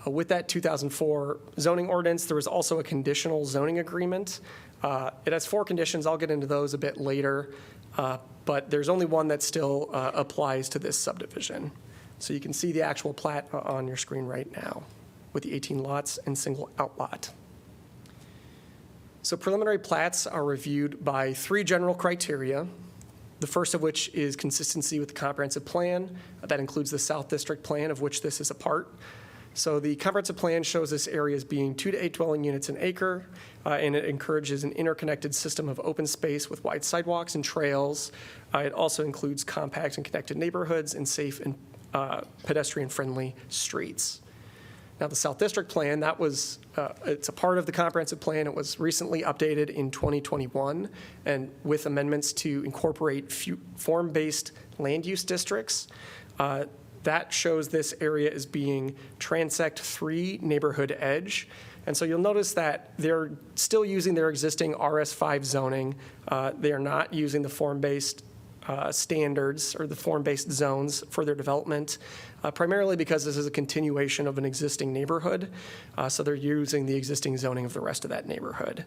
With that 2004 zoning ordinance, there was also a conditional zoning agreement. It has 4 conditions. I'll get into those a bit later, but there's only one that still applies to this subdivision. So you can see the actual plat on your screen right now with the 18 lots and single outlot. So preliminary plats are reviewed by 3 general criteria, the first of which is consistency with the comprehensive plan. That includes the South District Plan, of which this is a part. So the comprehensive plan shows this area as being 2 to 8 dwelling units an acre, and it encourages an interconnected system of open space with wide sidewalks and trails. It also includes compact and connected neighborhoods and safe and pedestrian-friendly streets. Now, the South District Plan, it's a part of the comprehensive plan. It was recently updated in 2021, and with amendments to incorporate form-based land use districts. That shows this area as being Transect 3 neighborhood edge. And so you'll notice that they're still using their existing RS5 zoning. They are not using the form-based standards or the form-based zones for their development, primarily because this is a continuation of an existing neighborhood. So they're using the existing zoning of the rest of that neighborhood.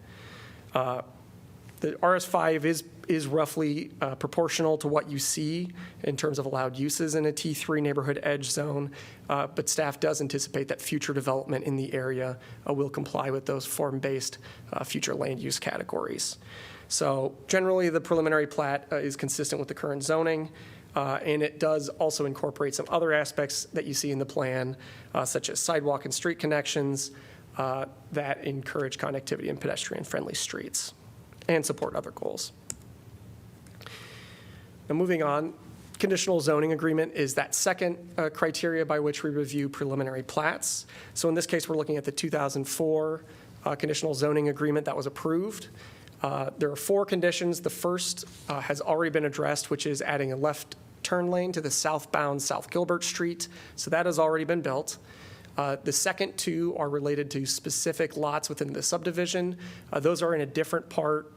The RS5 is roughly proportional to what you see in terms of allowed uses in a T3 neighborhood edge zone, but staff does anticipate that future development in the area will comply with those form-based future land use categories. So generally, the preliminary plat is consistent with the current zoning, and it does also incorporate some other aspects that you see in the plan, such as sidewalk and street connections that encourage connectivity and pedestrian-friendly streets and support other goals. Now, moving on, conditional zoning agreement is that second criteria by which we review preliminary plats. So in this case, we're looking at the 2004 conditional zoning agreement that was approved. There are 4 conditions. The first has already been addressed, which is adding a left turn lane to the southbound South Gilbert Street. So that has already been built. The second 2 are related to specific lots within the subdivision. Those are in a different part,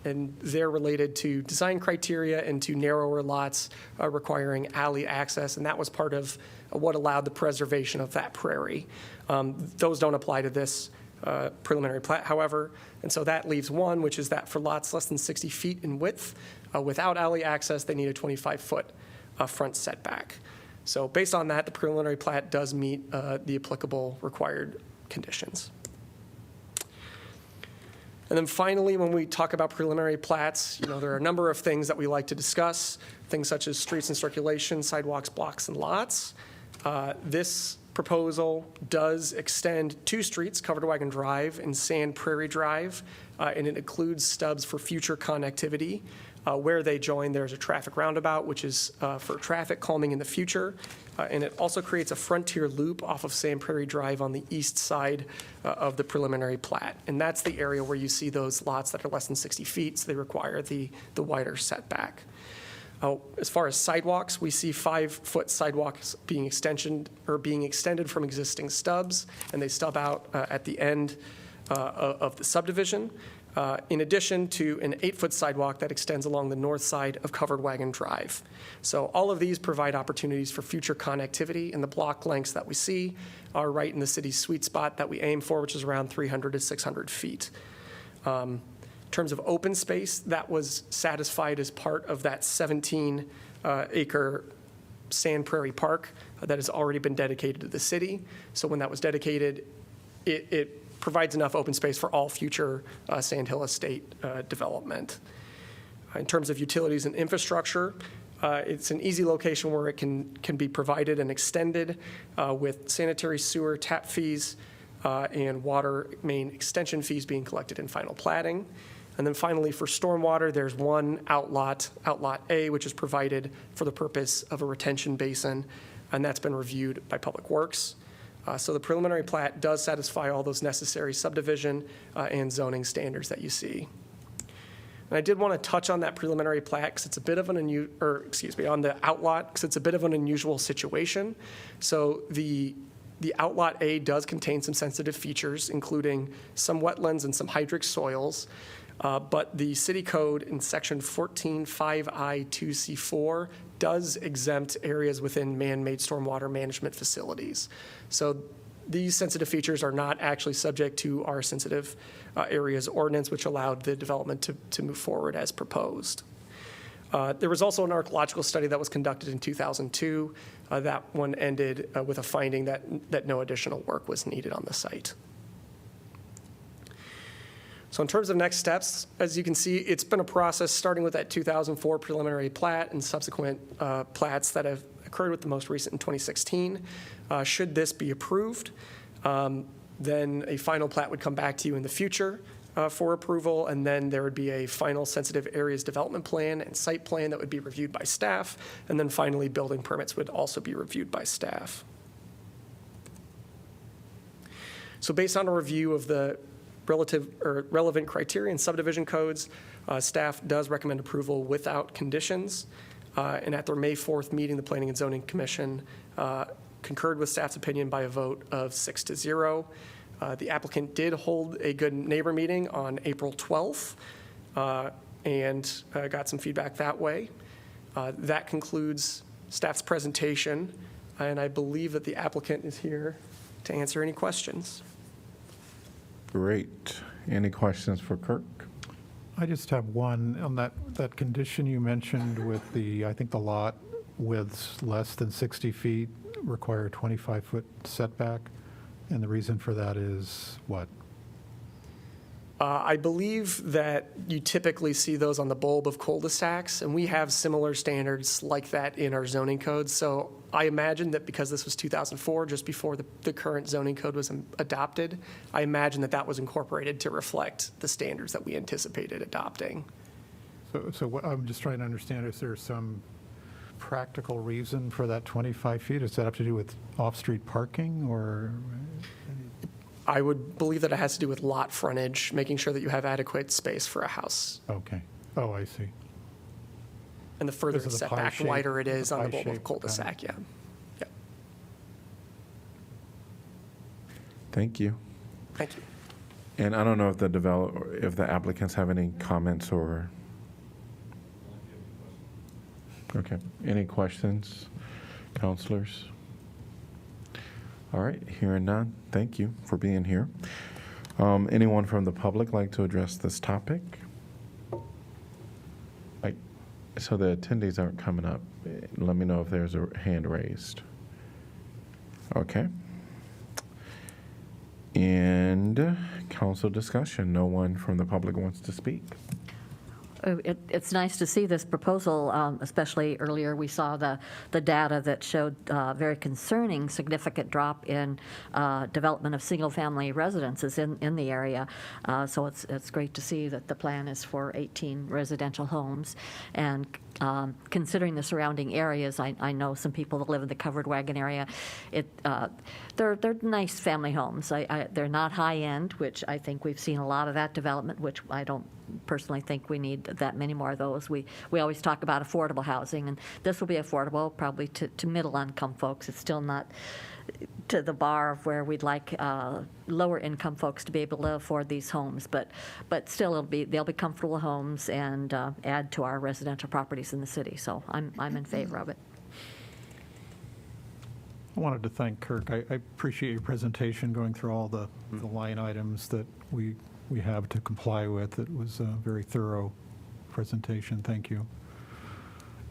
and they're related to design criteria and to narrower lots requiring alley access, and that was part of what allowed the preservation of that prairie. Those don't apply to this preliminary plat, however, and so that leaves 1, which is that for lots less than 60 feet in width, without alley access, they need a 25-foot front setback. So based on that, the preliminary plat does meet the applicable required conditions. And then finally, when we talk about preliminary plats, there are a number of things that we like to discuss, things such as streets and circulation, sidewalks, blocks, and lots. This proposal does extend 2 streets, Covered Wagon Drive and Sand Prairie Drive, and it includes stubs for future connectivity. Where they join, there's a traffic roundabout, which is for traffic calming in the future. And it also creates a frontier loop off of Sand Prairie Drive on the east side of the preliminary plat. And that's the area where you see those lots that are less than 60 feet, so they require the wider setback. As far as sidewalks, we see 5-foot sidewalks being extended from existing stubs, and they stub out at the end of the subdivision. In addition to an 8-foot sidewalk that extends along the north side of Covered Wagon Drive. So all of these provide opportunities for future connectivity, and the block lengths that we see are right in the city's sweet spot that we aim for, which is around 300 to 600 feet. In terms of open space, that was satisfied as part of that 17-acre Sand Prairie Park that has already been dedicated to the city. So when that was dedicated, it provides enough open space for all future Sandhill Estate development. In terms of utilities and infrastructure, it's an easy location where it can be provided and extended with sanitary sewer tap fees and water main extension fees being collected in final platting. And then finally, for stormwater, there's one outlot A, which is provided for the purpose of a retention basin, and that's been reviewed by Public Works. So the preliminary plat does satisfy all those necessary subdivision and zoning standards that you see. And I did want to touch on that preliminary plat because it's a bit of an on the outlot because it's a bit of an unusual situation. So the outlot A does contain some sensitive features, including some wetlands and some hydric soils. But the city code in section 14.5I2C4 does exempt areas within man-made stormwater management facilities. So these sensitive features are not actually subject to our sensitive areas ordinance, which allowed the development to move forward as proposed. There was also an archaeological study that was conducted in 2002. That one ended with a finding that no additional work was needed on the site. So in terms of next steps, as you can see, it's been a process starting with that 2004 preliminary plat and subsequent plats that have occurred with the most recent in 2016. Should this be approved, then a final plat would come back to you in the future for approval, and then there would be a final sensitive areas development plan and site plan that would be reviewed by staff, and then finally building permits would also be reviewed by staff. So based on a review of the relevant criteria and subdivision codes, staff does recommend approval without conditions. And at their May 4th meeting, the Planning and Zoning Commission concurred with staff's opinion by a vote of 6-0. The applicant did hold a good neighbor meeting on April 12th and got some feedback that way. That concludes staff's presentation, and I believe that the applicant is here to answer any questions. Great. Any questions for Kirk? I just have one on that condition you mentioned with I think the lot widths less than 60 feet require a 25-foot setback, and the reason for that is what? I believe that you typically see those on the bulb of cul-de-sacs, and we have similar standards like that in our zoning code. So I imagine that because this was 2004, just before the current zoning code was adopted, I imagine that was incorporated to reflect the standards that we anticipated adopting. So what, I'm just trying to understand, is there some practical reason for that 25 feet? Does that have to do with off-street parking, or? I would believe that it has to do with lot frontage, making sure that you have adequate space for a house. Okay. Oh, I see. And the further Because of the it's pie set back, shape- wider it is the on the pie bulb of shape cul-de-sac, yeah. Yeah. Thank you. Thank you. And I don't know if the applicants have any comments or. Okay. Any questions, counselors? All right, hearing none, thank you for being here. Anyone from the public like to address this topic? So the attendees aren't coming up. Let me know if there's a hand raised. Okay. And council discussion. No one from the public wants to speak. It's nice to see this proposal, especially earlier we saw the data that showed very concerning significant drop in development of single-family residences in the area. So it's great to see that the plan is for 18 residential homes. And considering the surrounding areas, I know some people that live in the Covered Wagon area. They're nice family homes. They're not high-end, which I think we've seen a lot of that development, which I don't personally think we need that many more of those. We always talk about affordable housing, and this will be affordable probably to middle-income folks. It's still not to the bar of where we'd like lower-income folks to be able to afford these homes, but still they'll be comfortable homes and add to our residential properties in the city. So I'm in favor of it. I wanted to thank Kirk. I appreciate your presentation, going through all the line items that we have to comply with. It was a very thorough presentation. Thank you.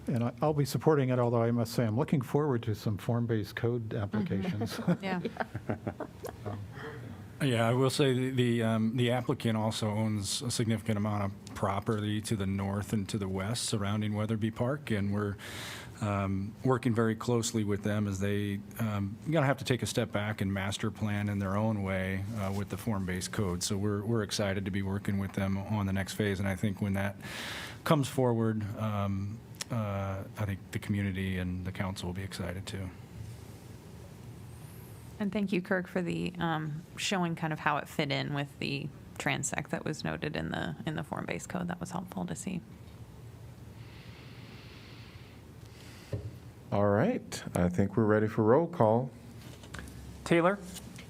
And I'll be supporting it, although I must say I'm looking forward to some form-based code applications. Yeah. Yeah, I will say the applicant also owns a significant amount of property to the north and to the west surrounding Weatherby Park, and we're working very closely with them as they going to have to take a step back and master plan in their own way with the form-based code. So we're excited to be working with them on the next phase, and I think when that comes forward, I think the community and the council will be excited too. And thank you, Kirk, for the showing kind of how it fit in with the transect that was noted in the form-based code. That was helpful to see. All right, I think we're ready for roll call. Taylor?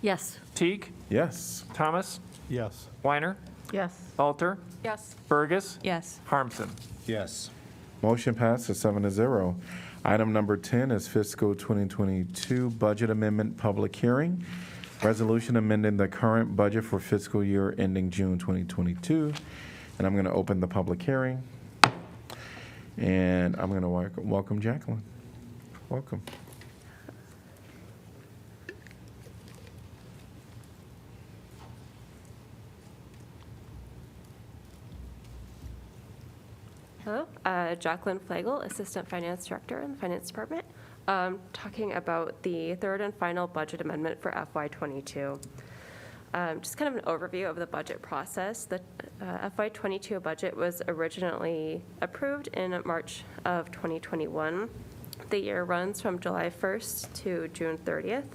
Yes. Teague? Yes. Thomas? Yes. Weiner? Yes. Alter? Yes. Burgess? Yes. Harmson? Yes. Motion passes 7-0. Item number 10 is fiscal 2022 budget amendment public hearing. Resolution amending the current budget for fiscal year ending June 2022. And I'm going to open the public hearing. And I'm going to welcome Jacqueline. Welcome. Hello, Jacqueline Flagel, Assistant Finance Director in the Finance Department, talking about the third and final budget amendment for FY22. Just kind of an overview of the budget process. The FY22 budget was originally approved in March of 2021. The year runs from July 1st to June 30th.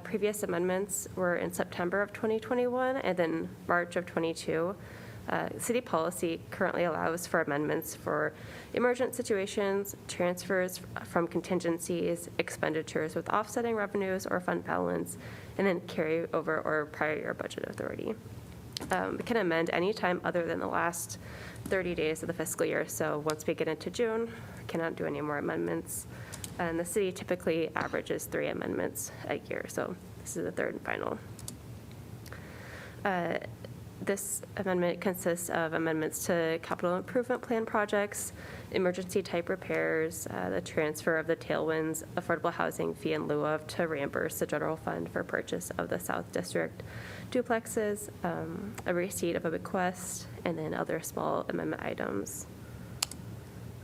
Previous amendments were in September of 2021 and then March of 22. City policy currently allows for amendments for emergent situations, transfers from contingencies, expenditures with offsetting revenues or fund balance, and then carryover or prior year budget authority. We can amend any time other than the last 30 days of the fiscal year. So once we get into June, we cannot do any more amendments. And the city typically averages 3 amendments a year. So this is the third and final. This amendment consists of amendments to capital improvement plan projects, emergency type repairs, the transfer of the Tailwinds affordable housing fee in lieu of to reimburse the general fund for purchase of the South District duplexes, a receipt of a bequest, and then other small amendment items.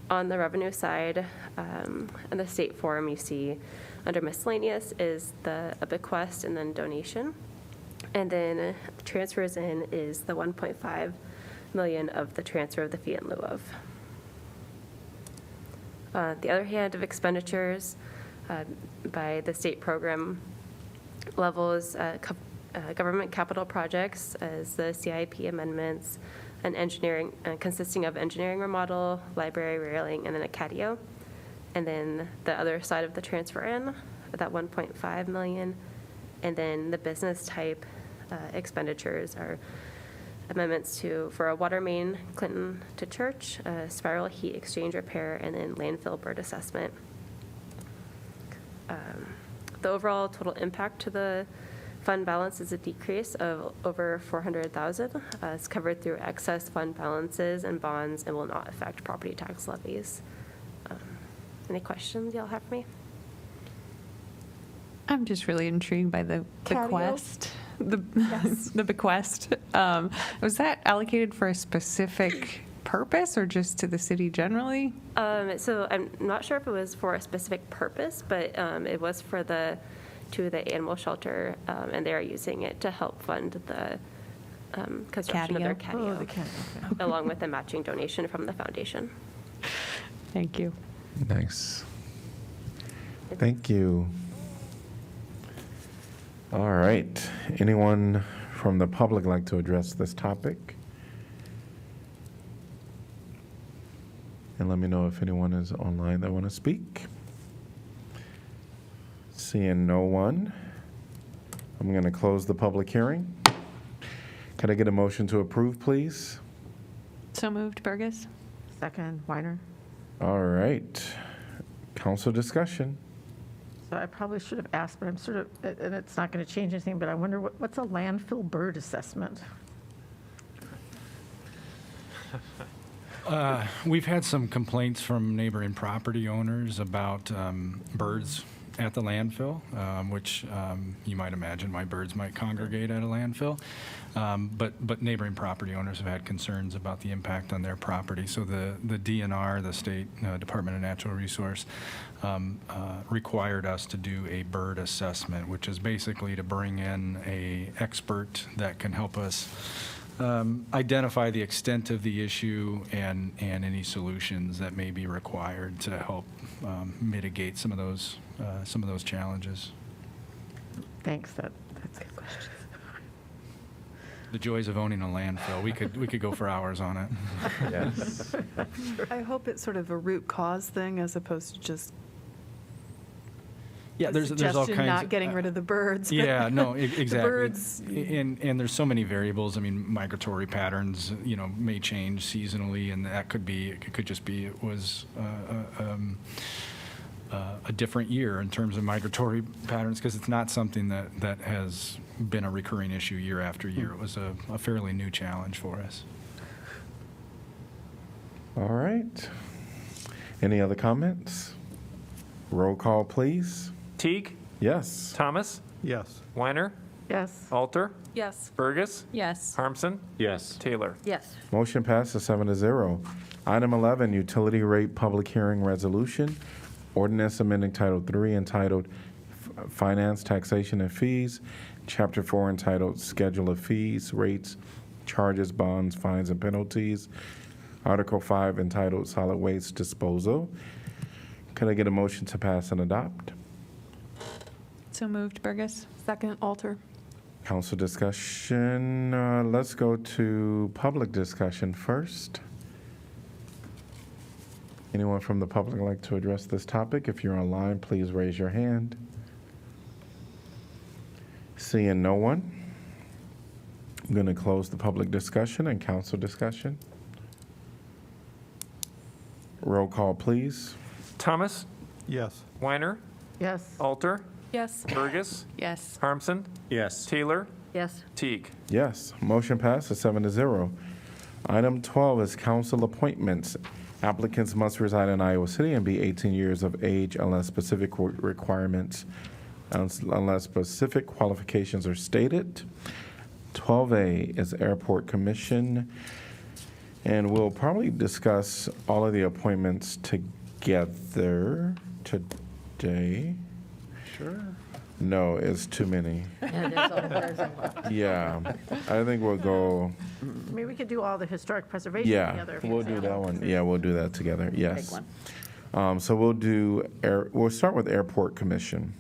On the revenue side, in the state form you see under miscellaneous is a bequest and then donation. And then transfers in is the $1.5 million of the transfer of the fee in lieu of. The other hand of expenditures by the state program levels, government capital projects as the CIP amendments, and engineering consisting of engineering remodel, library railing, and then a catio. And then the other side of the transfer in, that $1.5 million, and then the business type expenditures are amendments for a water main Clinton to Church, a spiral heat exchange repair, and then landfill bird assessment. The overall total impact to the fund balance is a decrease of over $400,000. It's covered through excess fund balances and bonds and will not affect property tax levies. Any questions y'all have for me? I'm just really intrigued by the bequest. The bequest. Was that allocated for a specific purpose or just to the city generally? So I'm not sure if it was for a specific purpose, but it was for the animal shelter, and they are using it to help fund the construction of their catio, along with a matching donation from the foundation. Thank you. Nice. Thank you. All right. Anyone from the public like to address this topic? And let me know if anyone is online that want to speak. Seeing no one, I'm going to close the public hearing. Can I get a motion to approve, please? So moved, Burgess. Second, Weiner. All right. Council discussion. So I probably should have asked, but I'm sort of, and it's not going to change anything, but I wonder what's a landfill bird assessment? We've had some complaints from neighboring property owners about birds at the landfill, which you might imagine why birds might congregate at a landfill. But neighboring property owners have had concerns about the impact on their property. So the DNR, the State Department of Natural Resource, required us to do a bird assessment, which is basically to bring in an expert that can help us identify the extent of the issue and any solutions that may be required to help mitigate some of those challenges. Thanks, that's a good question. The joys of owning a landfill. We could go for hours on it. Yes. I hope it's sort of a root cause thing as opposed to just Yeah, there's all kinds. Not getting rid of the birds. Yeah, no, exactly. The birds. And there's so many variables. I mean, migratory patterns, may change seasonally, and that could just be it was a different year in terms of migratory patterns, because it's not something that has been a recurring issue year after year. It was a fairly new challenge for us. All right. Any other comments? Roll call, please. Teague? Yes. Thomas? Yes. Weiner? Yes. Alter? Yes. Burgess? Yes. Harmson? Yes. Taylor? Yes. Motion passes 7-0. Item 11, utility rate public hearing resolution. Ordinance amending Title III entitled Finance, Taxation, and Fees. Chapter 4 entitled Schedule of Fees, Rates, Charges, Bonds, Fines, and Penalties. Article 5 entitled Solid Waste Disposal. Could I get a motion to pass and adopt? So moved, Burgess. Second, Alter. Council discussion, let's go to public discussion first. Anyone from the public like to address this topic? If you're online, please raise your hand. Seeing no one, I'm going to close the public discussion and council discussion. Roll call, please. Thomas? Yes. Weiner? Yes. Alter? Yes. Burgess? Yes. Harmson? Yes. Taylor? Yes. Teague? Yes, motion passes 7-0. Item 12 is council appointments. Applicants must reside in Iowa City and be 18 years of age unless specific requirements, unless specific qualifications are stated. 12A is Airport Commission, and we'll probably discuss all of the appointments together today. Sure. No, it's too many. Yeah, I think we'll go, I mean, we could do all the historic preservation yeah, together. we'll do that one. Yeah, we'll do that together, yes. one. So we'll start with Airport Commission.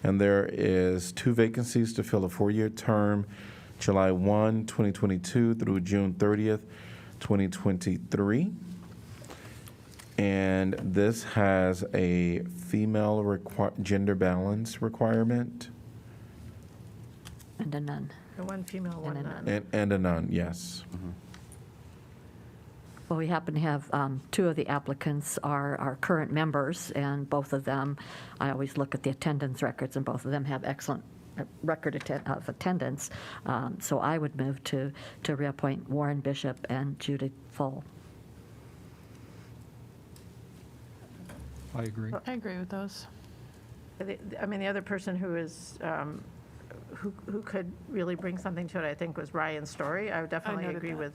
And there is 2 vacancies to fill a 4-year term, July 1, 2022 through June 30th, 2023. And this has a female gender balance requirement. And a none. One female, one none. And a none, yes. Well, we happen to have 2 of the applicants are our current members, and both of them, I always look at the attendance records, and both of them have excellent record of attendance. So I would move to reappoint Warren Bishop and Judy Full. I agree. I agree with those. I mean, the other person who is, who could really bring something to it, I think, was Ryan Story. I would definitely noted agree that.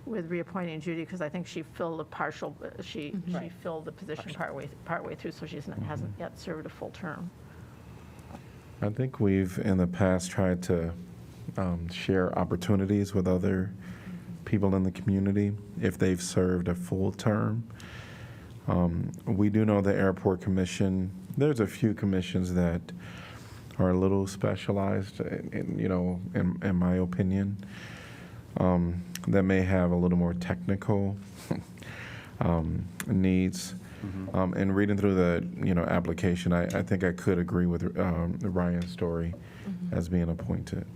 with reappointing Judy, because I think she filled a partial, she filled the position partway through, so she hasn't yet served a full term. I think we've, in the past, tried to share opportunities with other people in the community if they've served a full term. We do know the Airport Commission, there's a few commissions that are a little specialized, in my opinion, that may have a little more technical needs. And reading through the, application, I think I could agree with Ryan's Story as being appointed.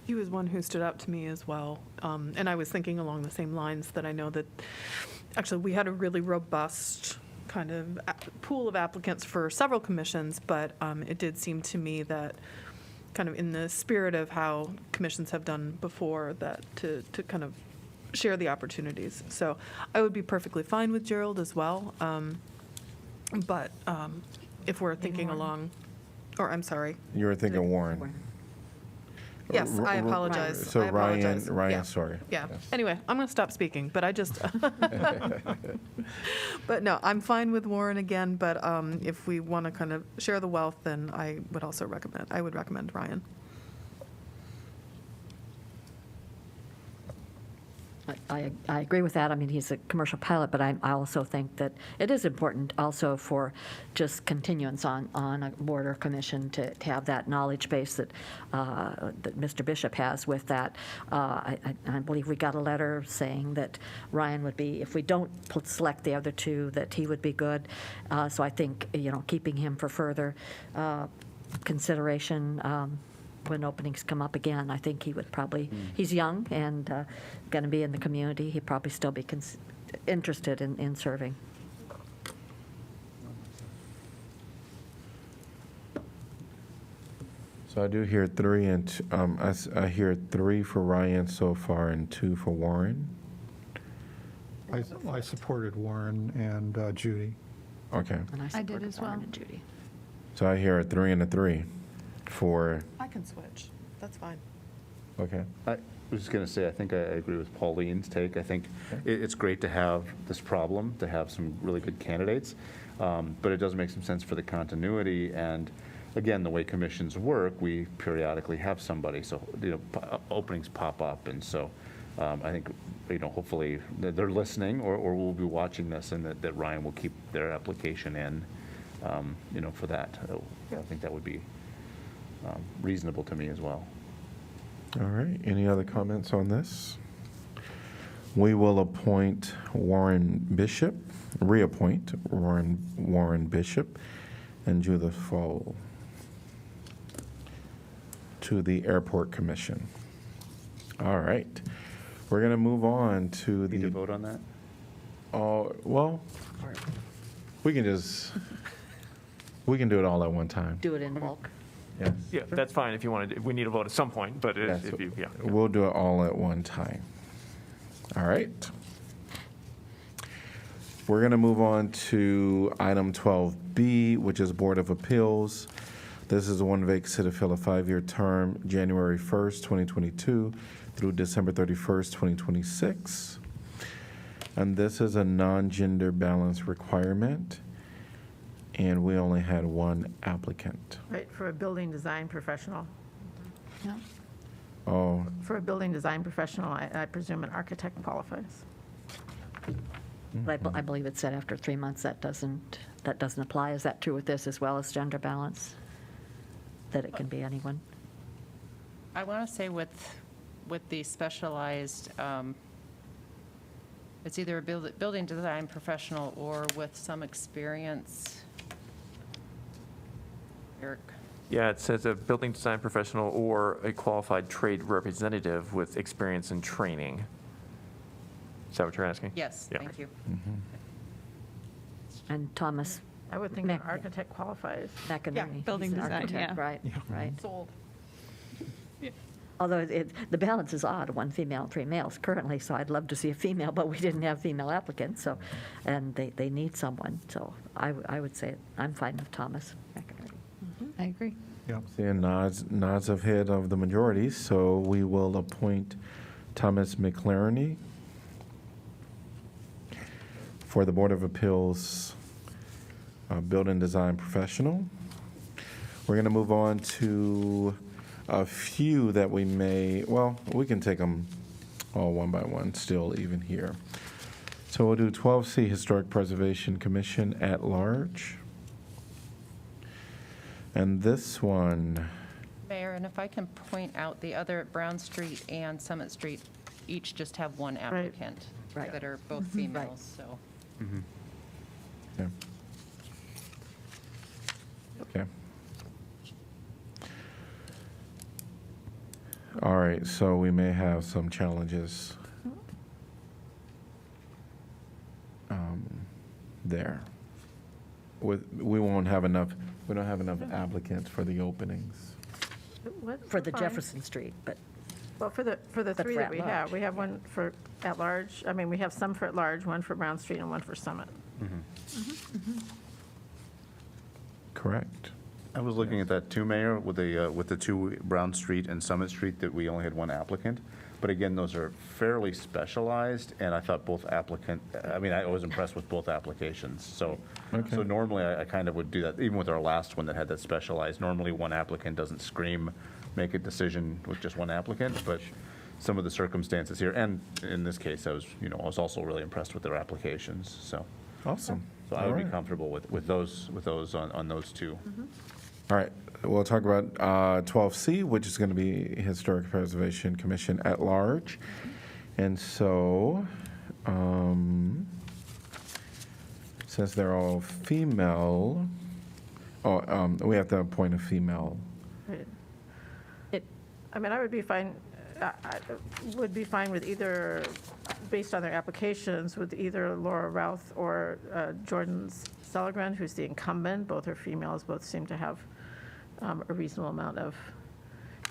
He was one who stood out to me as well. And I was thinking along the same lines that I know that, actually, we had a really robust kind of pool of applicants for several commissions, but it did seem to me that kind of in the spirit of how commissions have done before, that to kind of share the opportunities. So I would be perfectly fine with Gerald as well. But if we're thinking along, or I'm sorry. You were thinking Warren. Yes, I apologize. So I apologize. Ryan, Yeah. sorry. Yeah. Yes. Anyway, I'm going to stop speaking, but I just, but no, I'm fine with Warren again, but if we want to kind of share the wealth, then I would recommend Ryan. I agree with that. I mean, he's a commercial pilot, but I also think that it is important also for just continuance on a board or commission to have that knowledge base that Mr. Bishop has with that. I believe we got a letter saying that Ryan would be, if we don't select the other 2, that he would be good. So I think, keeping him for further consideration when openings come up again, I think he would probably, he's young and going to be in the community, he'd probably still be interested in serving. So I do hear 3, and I hear 3 for Ryan so far and 2 for Warren. I supported Warren and Judy. Okay. And I did as well. Warren and Judy. So I hear a 3 and a 3 for, I can switch. That's fine. okay. I was just going to say, I think I agree with Pauline's take. I think it's great to have this problem, to have some really good candidates, but it does make some sense for the continuity. And again, the way commissions work, we periodically have somebody, so openings pop up, and so I think hopefully they're listening, or we'll be watching this, and that Ryan will keep their application in, for that. I think that would be. So I do hear 3 and 2. I hear 3 for Ryan so far and 2 for Warren. So I think reasonable to me as well. All right, any other comments on this? We will reappoint Warren Bishop and Judith Fall to the Airport Commission. All right, we're going to move on to the... Need to vote on that? Well, we can do it all at one time. Do it in bulk. Yes. Yeah, that's fine if you want to, we need a vote at some point, but Yes, if you, yeah. We'll do it all at one time. All right. We're going to move on to item 12B, which is Board of Appeals. This is the one vacancy to fill a 5-year term, January 1st, 2022 through December 31st, 2026. And this is a non-gender balance requirement, and we only had one applicant. Right, for a building design professional. Oh, For a building design professional, I presume an architect qualifies. But I believe it said after 3 months, that doesn't apply. Is that true with this as well as gender balance? That it can be anyone? I want to say with the specialized, it's either a building design professional or with some experience. Eric? Yeah, it says a building design professional or a qualified trade representative with experience and training. Is that what you're asking? Yes, Yeah. thank you. And Thomas I would think an architect qualifies. McInerney. building he's an design, architect, yeah. Right, right. Sold. Although the balance is odd, 1 female, 3 males currently, so I'd love to see a female, but we didn't have female applicants, so, and they need someone, so I would say I'm fine with Thomas McInerney. I agree. seeing nods of head of the majority, so we will appoint Thomas McLaren for the Board of Appeals Building Design Professional. We're going to move on to a few that we can take them all one by one still even here. So we'll do 12C, Historic Preservation Commission at Large. And this one, Mayor, and if I can point out, the other at Brown Street and Summit Street each just have one applicant Right. that are both females, so. okay. Okay. All right, so we may have some challenges there. We don't have enough applicants for the openings. For the Fine. Jefferson Street, but Well, for the But three for that we at-large. have, we have one for at-large, I mean, we have some for at-large, one for Brown Street and one for Summit. Correct. I was looking at that too, Mayor, with the 2 Brown Street and Summit Street that we only had 1 applicant. But again, those are fairly specialized, and I thought I was impressed with both applications. So normally I kind of would do that, even with our last one that had that specialized. Normally 1 applicant doesn't make a decision with just 1 applicant, but some of the circumstances here, and in this case, I was also really impressed with their applications, so. Awesome. So I would be comfortable with those on those 2. All right, we'll talk about 12C, which is going to be Historic Preservation Commission at Large. And so, since they're all female, we have to appoint a female. Right. I mean, I would be fine, I would be fine with either, based on their applications, with either Laura Routh or Jordan Seligren, who's the incumbent. Both are females, both seem to have a reasonable amount of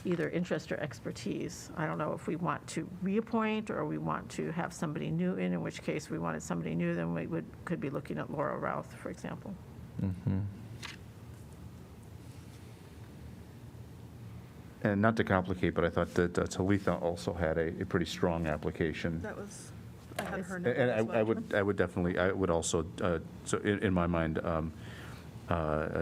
either interest or expertise. I don't know if we want to reappoint or we want to have somebody new in which case we wanted somebody new, then we could be looking at Laura Routh, for example. And not to complicate, but I thought that Talitha also had a pretty strong application. That was, I had her And I would also, so in my mind,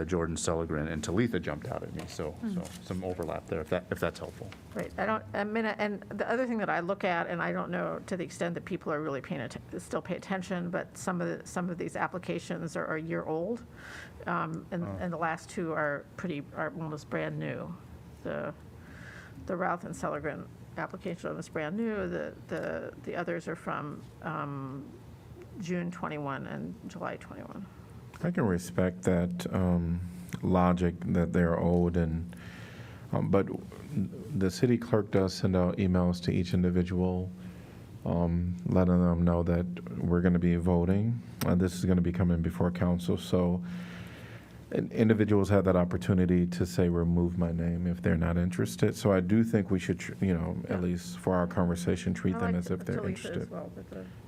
Jordan Seligren and Talitha jumped out at me, so some overlap there, if that's helpful. Right, and the other thing that I look at, and I don't know to the extent that people are really still pay attention, but some of these applications are a year old, and the last 2 are almost brand new. the Routh and Seligren application is brand new. The others are from June 21 and July 21. I can respect that logic that they're old, and but the city clerk does send out emails to each individual, letting them know that we're going to be voting. This is going to be coming before council, so individuals have that opportunity to say remove my name if they're not interested. So I do think we should, at least for our conversation, treat them as if they're interested.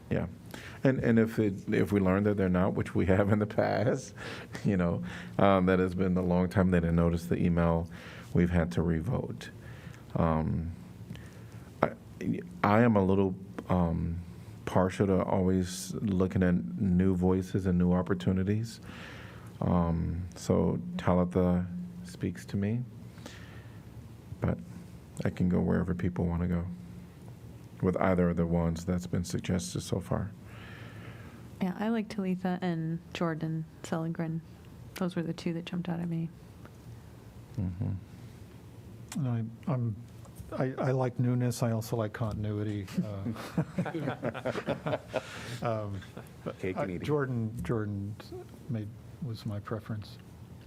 Yeah, and if we learn that they're not, which we have in the past, that has been a long time they didn't notice the email, we've had to revote. I am a little partial to always looking at new voices and new opportunities. So Talitha speaks to me, but I can go wherever people want to go with either of the ones that's been suggested so far. Yeah, I like Talitha and Jordan Seligren. Those were the two that jumped out at me. I like newness. I also like continuity. Cake and eating. Jordan was my preference.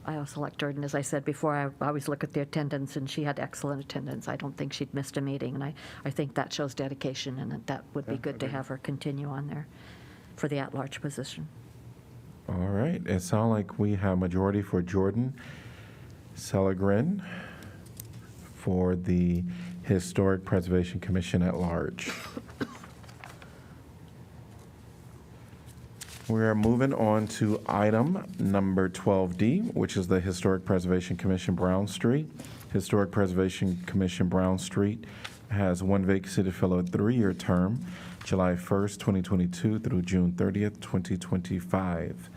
I also like Jordan. As I said before, I always look at the attendance, and she had excellent attendance. I don't think she'd missed a meeting, and I think that shows dedication, and that would be good to have her continue on there for the at-large position. All right, it sounds like we have majority for Jordan Seligren for the Historic Preservation Commission at large. We are moving on to item number 12D, which is the Historic Preservation Commission Brown Street. Historic Preservation Commission Brown Street has one vacancy to fill a 3-year term, July 1st, 2022 through June 30th, 2025.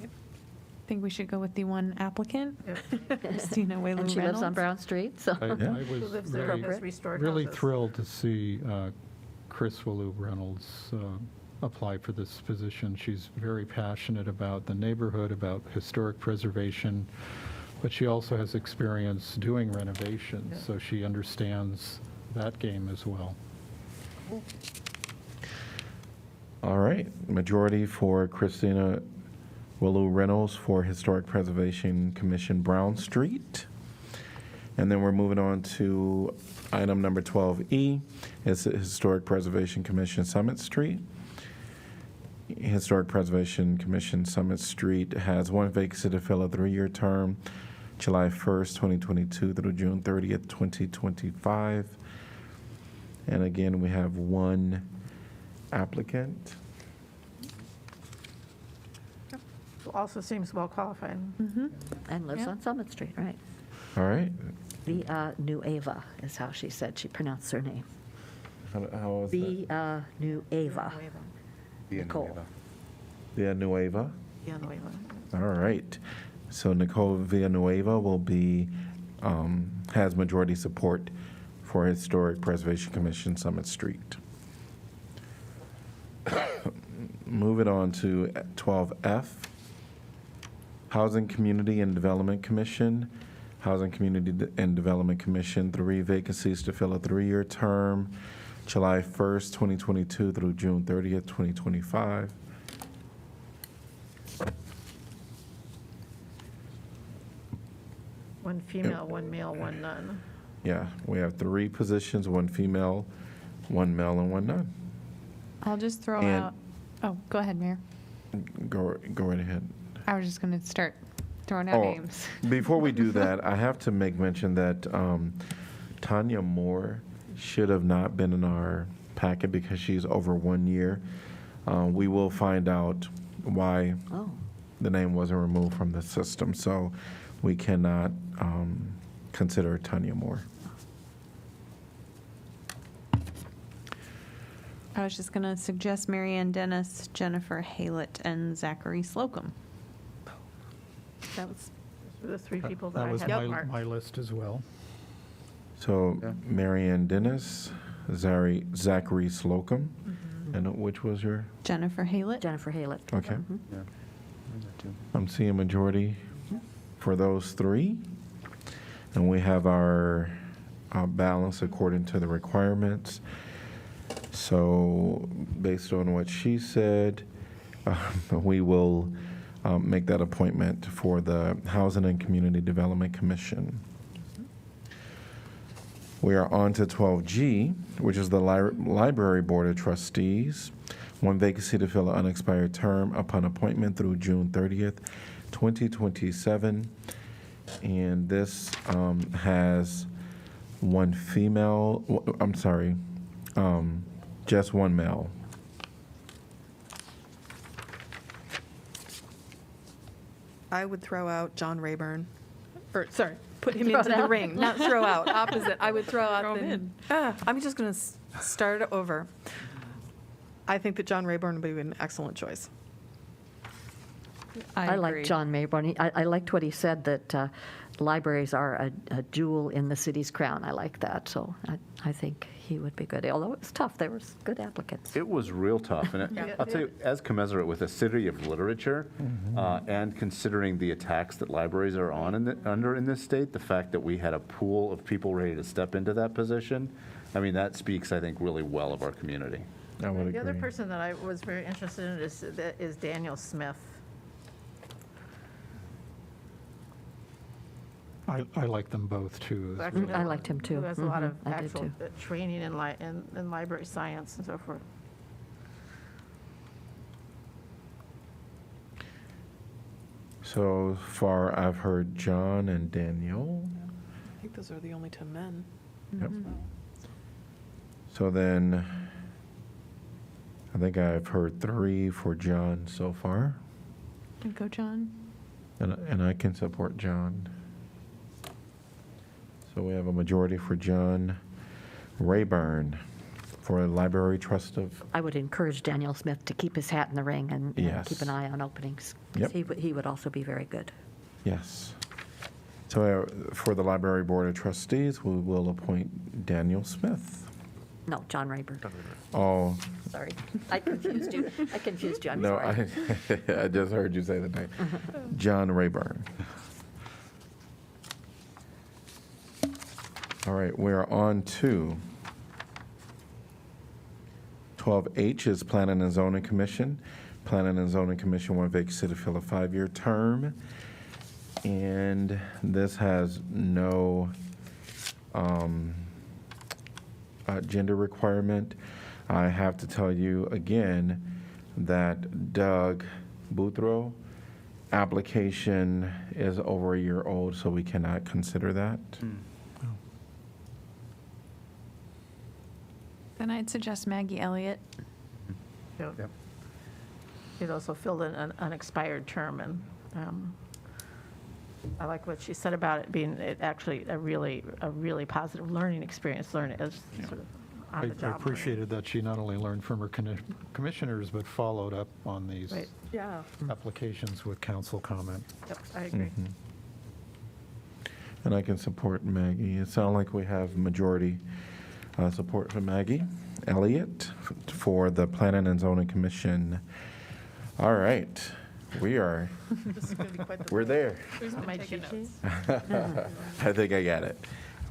I think we should go with the one applicant, Christina Wayloo And she lives on Reynolds. Brown Street, so. I Who was lives there, has restored really houses. thrilled to see Chris Wayloo Reynolds apply for this position. She's very passionate about the neighborhood, about historic preservation, but she also has experience doing renovations, so she understands that game as well. All right, majority for Christina Wayloo Reynolds for Historic Preservation Commission Brown Street. And then we're moving on to item number 12E. It's the Historic Preservation Commission Summit Street. Historic Preservation Commission Summit Street has one vacancy to fill a 3-year term, July 1st, 2022 through June 30th, 2025. And again, we have one applicant. Also seems well qualified. And lives on Summit Street, right. All right. Villanueva is how she said she pronounced her name. How is that? Villanueva. Nicole. Villanueva. Villanueva. All right. So Nicole Villanueva will be, has majority support for Historic Preservation Commission Summit Street. Moving on to 12F. Housing Community and Development Commission. Housing Community and Development Commission, 3 vacancies to fill a 3-year term, July 1st, 2022 through June 30th, 2025. One female, one male, one none. Yeah, we have 3 positions, 1 female, 1 male, and 1 none. I'll just throw And- out, oh, go ahead, Mayor. Go right ahead. I was just going to start throwing out names. Before we do that, I have to make mention that Tanya Moore should have not been in our packet because she's over 1 year. We will find out why the name wasn't removed from the system, so we cannot consider Tanya Moore. I was just going to suggest Marianne Dennis, Jennifer Haylett, and Zachary Slocum. That was the 3 people that That I was had marked. my list as well. So Marianne Dennis, Zachary Slocum, and which was your? Jennifer Haylett. Jennifer Haylett. Okay. I'm seeing majority for those three. And we have our balance according to the requirements. So based on what she said, we will make that appointment for the Housing and Community Development Commission. We are on to 12G, which is the Library Board of Trustees. One vacancy to fill an unexpired term upon appointment through June 30th, 2027. And this has one female, just one male. I would throw out John Rayburn, or sorry, put him into the ring, not throw out, opposite. I would throw out I'm just going to start it over. I think that John Rayburn would be an excellent choice. I like John Mayborn. I liked what he said, that libraries are a jewel in the city's crown. I like that, so I think he would be good. Although it was tough, there was good applicants. It was real tough, and I'll tell you, as commensurate with a city of literature, and considering the attacks that libraries are under in this state, the fact that we had a pool of people ready to step into that position, I mean, that speaks, I think, really well of our community. I would agree. The other person that I was very interested in is Daniel Smith. I like them both, too. Actually, I liked him, too. Who has a lot of I did, actual too. training in library science and so forth. So far, I've heard John and Daniel. I think those are the only two men. Yep. So then, I think I've heard 3 for John so far, And go, John. and I can support John. So we have a majority for John Rayburn for a Library Trust of. I would encourage Daniel Smith to keep his hat in the ring and Yes. keep an eye on openings. 'Cause Yep. he would also be very good. Yes. So for the Library Board of Trustees, we will appoint Daniel Smith. No, John Rayburn. Oh, Sorry. I confused you. I'm no, sorry. I just heard you say the name. John Rayburn. All right, we're on to 12H is Planning and Zoning Commission. Planning and Zoning Commission, one vacancy to fill a 5-year term. And this has no gender requirement. I have to tell you again that Doug Boudreau application is over a year old, so we cannot consider that. Then I'd suggest Maggie Elliott. Yep. He'd also filled an unexpired term, and I like what she said about it being actually a really positive learning experience, sort of I on the job. appreciated that she not only learned from her commissioners, but followed up on these Right. Yeah. applications with council comment. Yep, I agree. And I can support Maggie. It sounds like we have majority support for Maggie Elliott for the Planning and Zoning Commission. All right, we're there. My cheat sheet? I think I got it.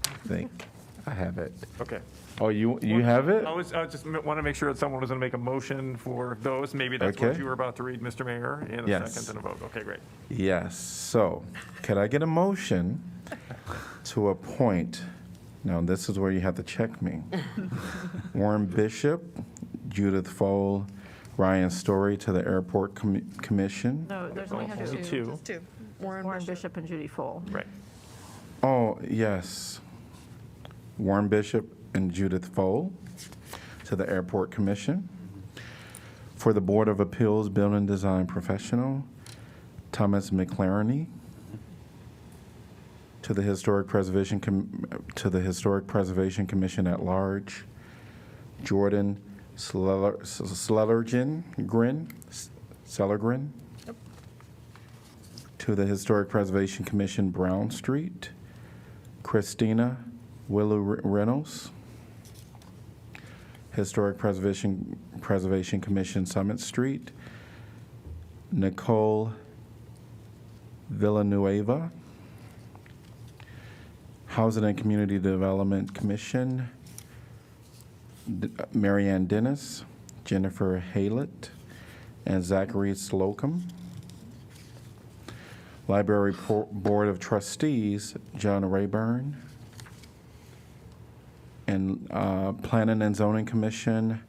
I think I have it. Okay. Oh, you have it? I just want to make sure that someone was going to make a motion for those. Maybe that's what Okay. you were about to read, Mr. Mayor, in a Yes. second and a vote. Okay, great. Yes. So, could I get a motion to appoint? Now, this is where you have to check me. Warren Bishop, Judith Fole, Ryan Story to the Airport Commission. No, there's only Only two. two. Just two. Warren Bishop and Judy Fole. Right. Oh, yes. Warren Bishop and Judith Fole to the Airport Commission. For the Board of Appeals Building Design Professional, Thomas McLarney. To the Historic Preservation Commission at Large, Jordan Sellergren. To the Historic Preservation Commission, Brown Street, Christina Willow Reynolds. Historic Preservation Commission, Summit Street, Nicole Villanueva. Housing and Community Development Commission, Marianne Dennis, Jennifer Haylett, and Zachary Slocum. Library Board of Trustees, John Rayburn. And Planning and Zoning Commission,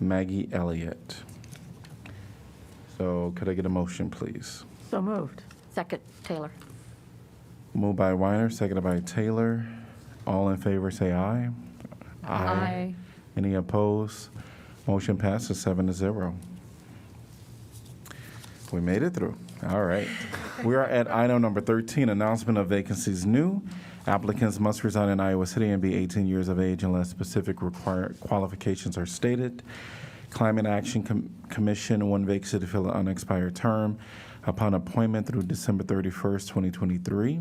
Maggie Elliott. So could I get a motion, please? So moved. Second, Taylor. Moved by Weiner, seconded by Taylor. All in favor, say aye. Aye. Any opposed? Motion passes 7-0. We made it through. All right. We are at item number 13, announcement of vacancies new. Applicants must reside in Iowa City and be 18 years of age unless specific required qualifications are stated. Climate Action Commission, one vacancy to fill an unexpired term upon appointment through December 31st, 2023.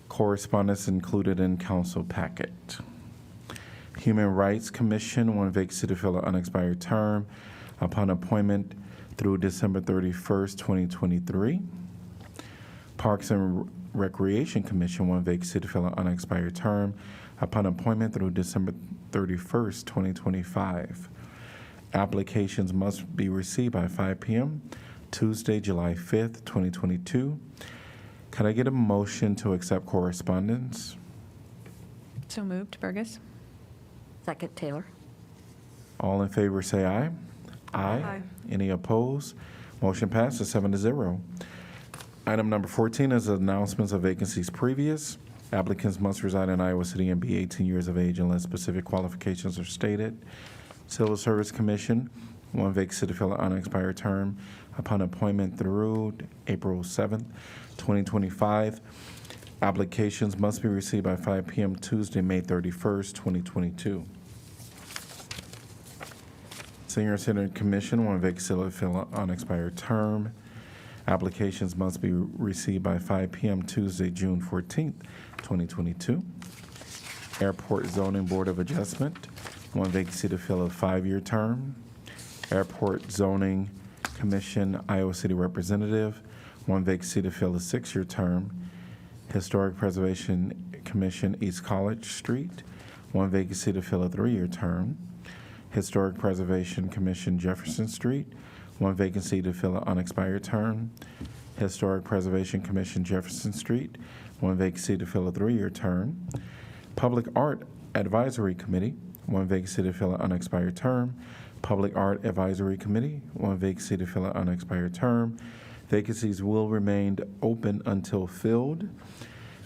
Correspondence included in council packet. Human Rights Commission, one vacancy to fill an unexpired term upon appointment through December 31st, 2023. Parks and Recreation Commission, one vacancy to fill an unexpired term upon appointment through December 31st, 2025. Applications must be received by 5 p.m. Tuesday, July 5th, 2022. Could I get a motion to accept correspondence? So moved, Burgess. Second, Taylor. All in favor, say aye. Aye. Any opposed? Motion passes 7-0. Item number 14 is announcements of vacancies previous. Applicants must reside in Iowa City and be 18 years of age unless specific qualifications are stated. Civil Service Commission, one vacancy to fill an unexpired term upon appointment through April 7th, 2025. Applications must be received by 5 p.m. Tuesday, May 31st, 2022. Senior Center Commission, one vacancy to fill an unexpired term. Applications must be received by 5 p.m. Tuesday, June 14th, 2022. Airport Zoning Board of Adjustment, one vacancy to fill a 5-year term. Airport Zoning Commission, Iowa City Representative, one vacancy to fill a 6-year term. Historic Preservation Commission, East College Street, one vacancy to fill a 3-year term. Historic Preservation Commission, Jefferson Street, one vacancy to fill an unexpired term. Historic Preservation Commission, Jefferson Street, one vacancy to fill a 3-year term. Public Art Advisory Committee, one vacancy to fill an unexpired term. Public Art Advisory Committee, one vacancy to fill an unexpired term. Vacancies will remain open until filled.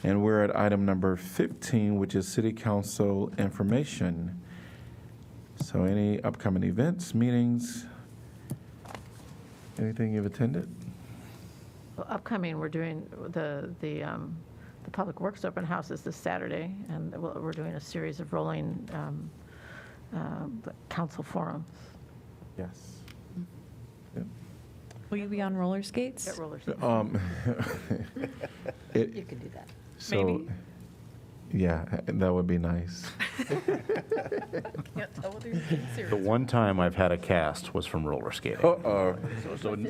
And we're at item number 15, which is City Council information. So any upcoming events, meetings, anything you've attended? Well, upcoming, we're doing the Public Works Open House is this Saturday, and we're doing a series of rolling council forums. Yes. Will you be on roller skates? Get roller skates. You can do that. So, Maybe. yeah, that would be nice. The one time I've had a cast was from roller skating. Uh-oh.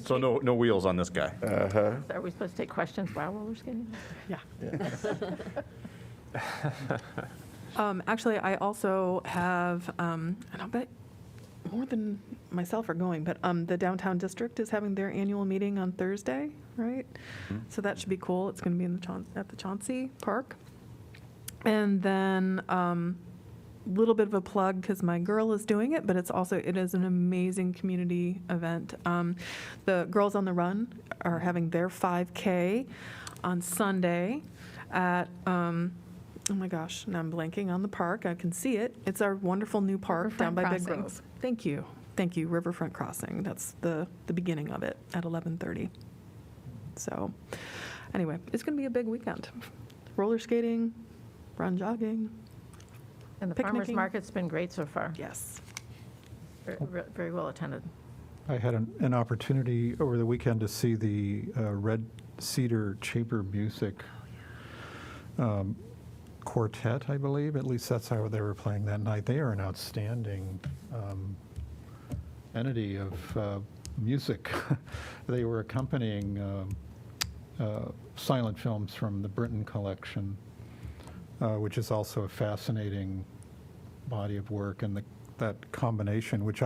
So no wheels on this guy. Uh-huh. Are we supposed to take questions while roller skating? Yeah. Actually, I also have, and I'll bet more than myself are going, but the Downtown District is having their annual meeting on Thursday, right? So that should be cool. It's going to be in at the Chauncey Park. And then little bit of a plug because my girl is doing it, but it is an amazing community event. The Girls on the Run are having their 5K on Sunday at, oh my gosh, now I'm blanking on the park. I can see it. It's our wonderful new park down by Big Grove. Thank you. Thank you, Riverfront Crossing. That's the beginning of it at 11:30. So anyway, it's going to be a big weekend. Roller skating, run jogging. And the farmers Picnicking. market's been great so far. Yes. Very well attended. I had an opportunity over the weekend to see the Red Cedar Chamber Music Quartet, I believe. At least that's how they were playing that night. They are an outstanding entity of music. They were accompanying silent films from the Britton collection, which is also a fascinating body of work. And that combination, which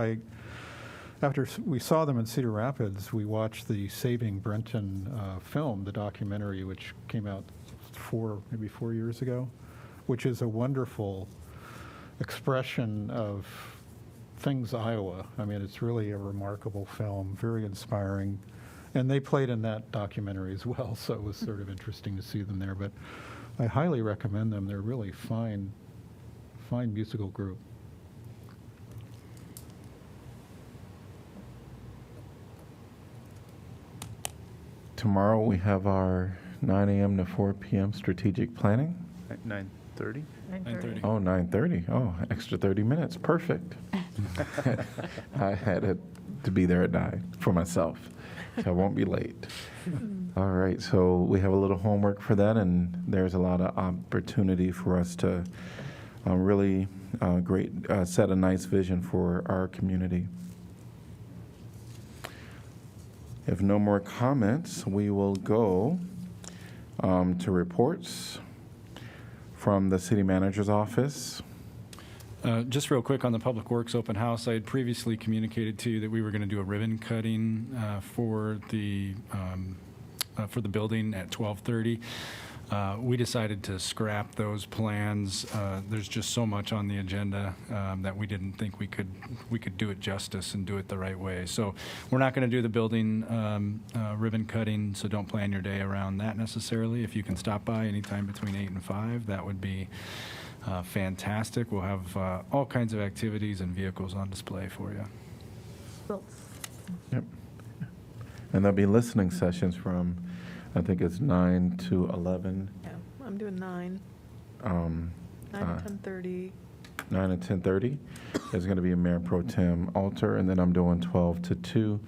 after we saw them in Cedar Rapids, we watched the Saving Brenton film, the documentary, which came out maybe 4 years ago, which is a wonderful expression of things Iowa. I mean, it's really a remarkable film, very inspiring. And they played in that documentary as well, so it was sort of interesting to see them there. But I highly recommend them. They're a really fine musical group. Tomorrow we have our 9 a.m. to 4 p.m. strategic planning. At 9:30? 9:30. Oh, 9:30. Oh, extra 30 minutes. Perfect. I had it to be there at 9 for myself, so I won't be late. All right, so we have a little homework for that, and there's a lot of opportunity for us to really set a nice vision for our community. If no more comments, we will go to reports from the city manager's office. Just real quick on the Public Works open house, I had previously communicated to you that we were going to do a ribbon cutting for the building at 12:30. We decided to scrap those plans. There's just so much on the agenda that we didn't think we could do it justice and do it the right way. So we're not going to do the building ribbon cutting, so don't plan your day around that necessarily. If you can stop by anytime between 8 and 5, that would be fantastic. We'll have all kinds of activities and vehicles on display for you. Yep. And there'll be listening sessions from, I think it's 9 to 11. Yeah, I'm doing 9. 9 to 10:30. 9 and 10:30. There's going to be a Mayor Pro Tem altar, and then I'm doing 12 to 2.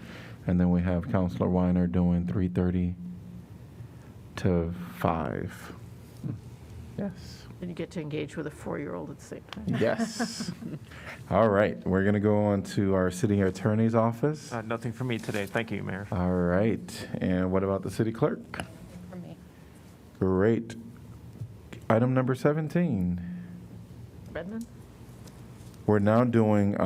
And then we have Councilor Weiner doing 3:30 to 5. Yes. And you get to engage with a 4-year-old at the same time. Yes. All right, we're going to go on to our city attorney's office. Nothing for me today. Thank you, Mayor. All right, and what about the city clerk? For me. Great. Item number 17. Redmond? We're now doing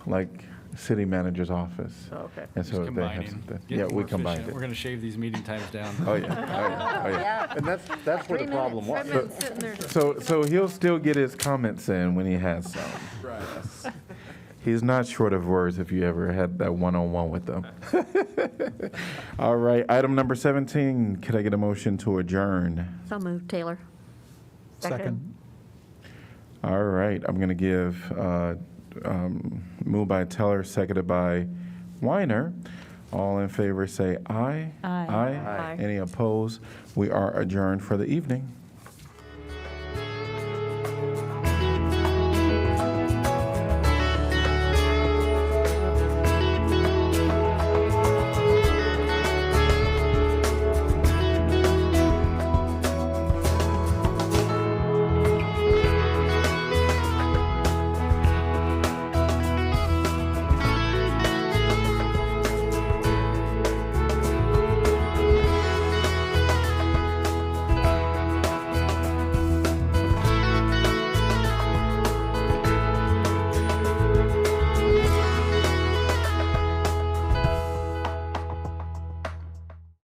like city manager's office. Oh, okay. And Just so they have combining. something. Getting Yeah, we more combined efficient. it. We're going to shave these meeting times down. Oh, yeah. Oh, yeah. Yeah. And that's where the problem was. Redmond's sitting there just- So he'll still get his comments in when he has some. Right. Yes. He's not short of words if you ever had that one-on-one with them. All right, item number 17, could I get a motion to adjourn? So moved, Taylor. Second. All right, I'm going to give, moved by Teller, seconded by Weiner. All in favor say aye. Aye. Aye. Any opposed? We are adjourned for the evening.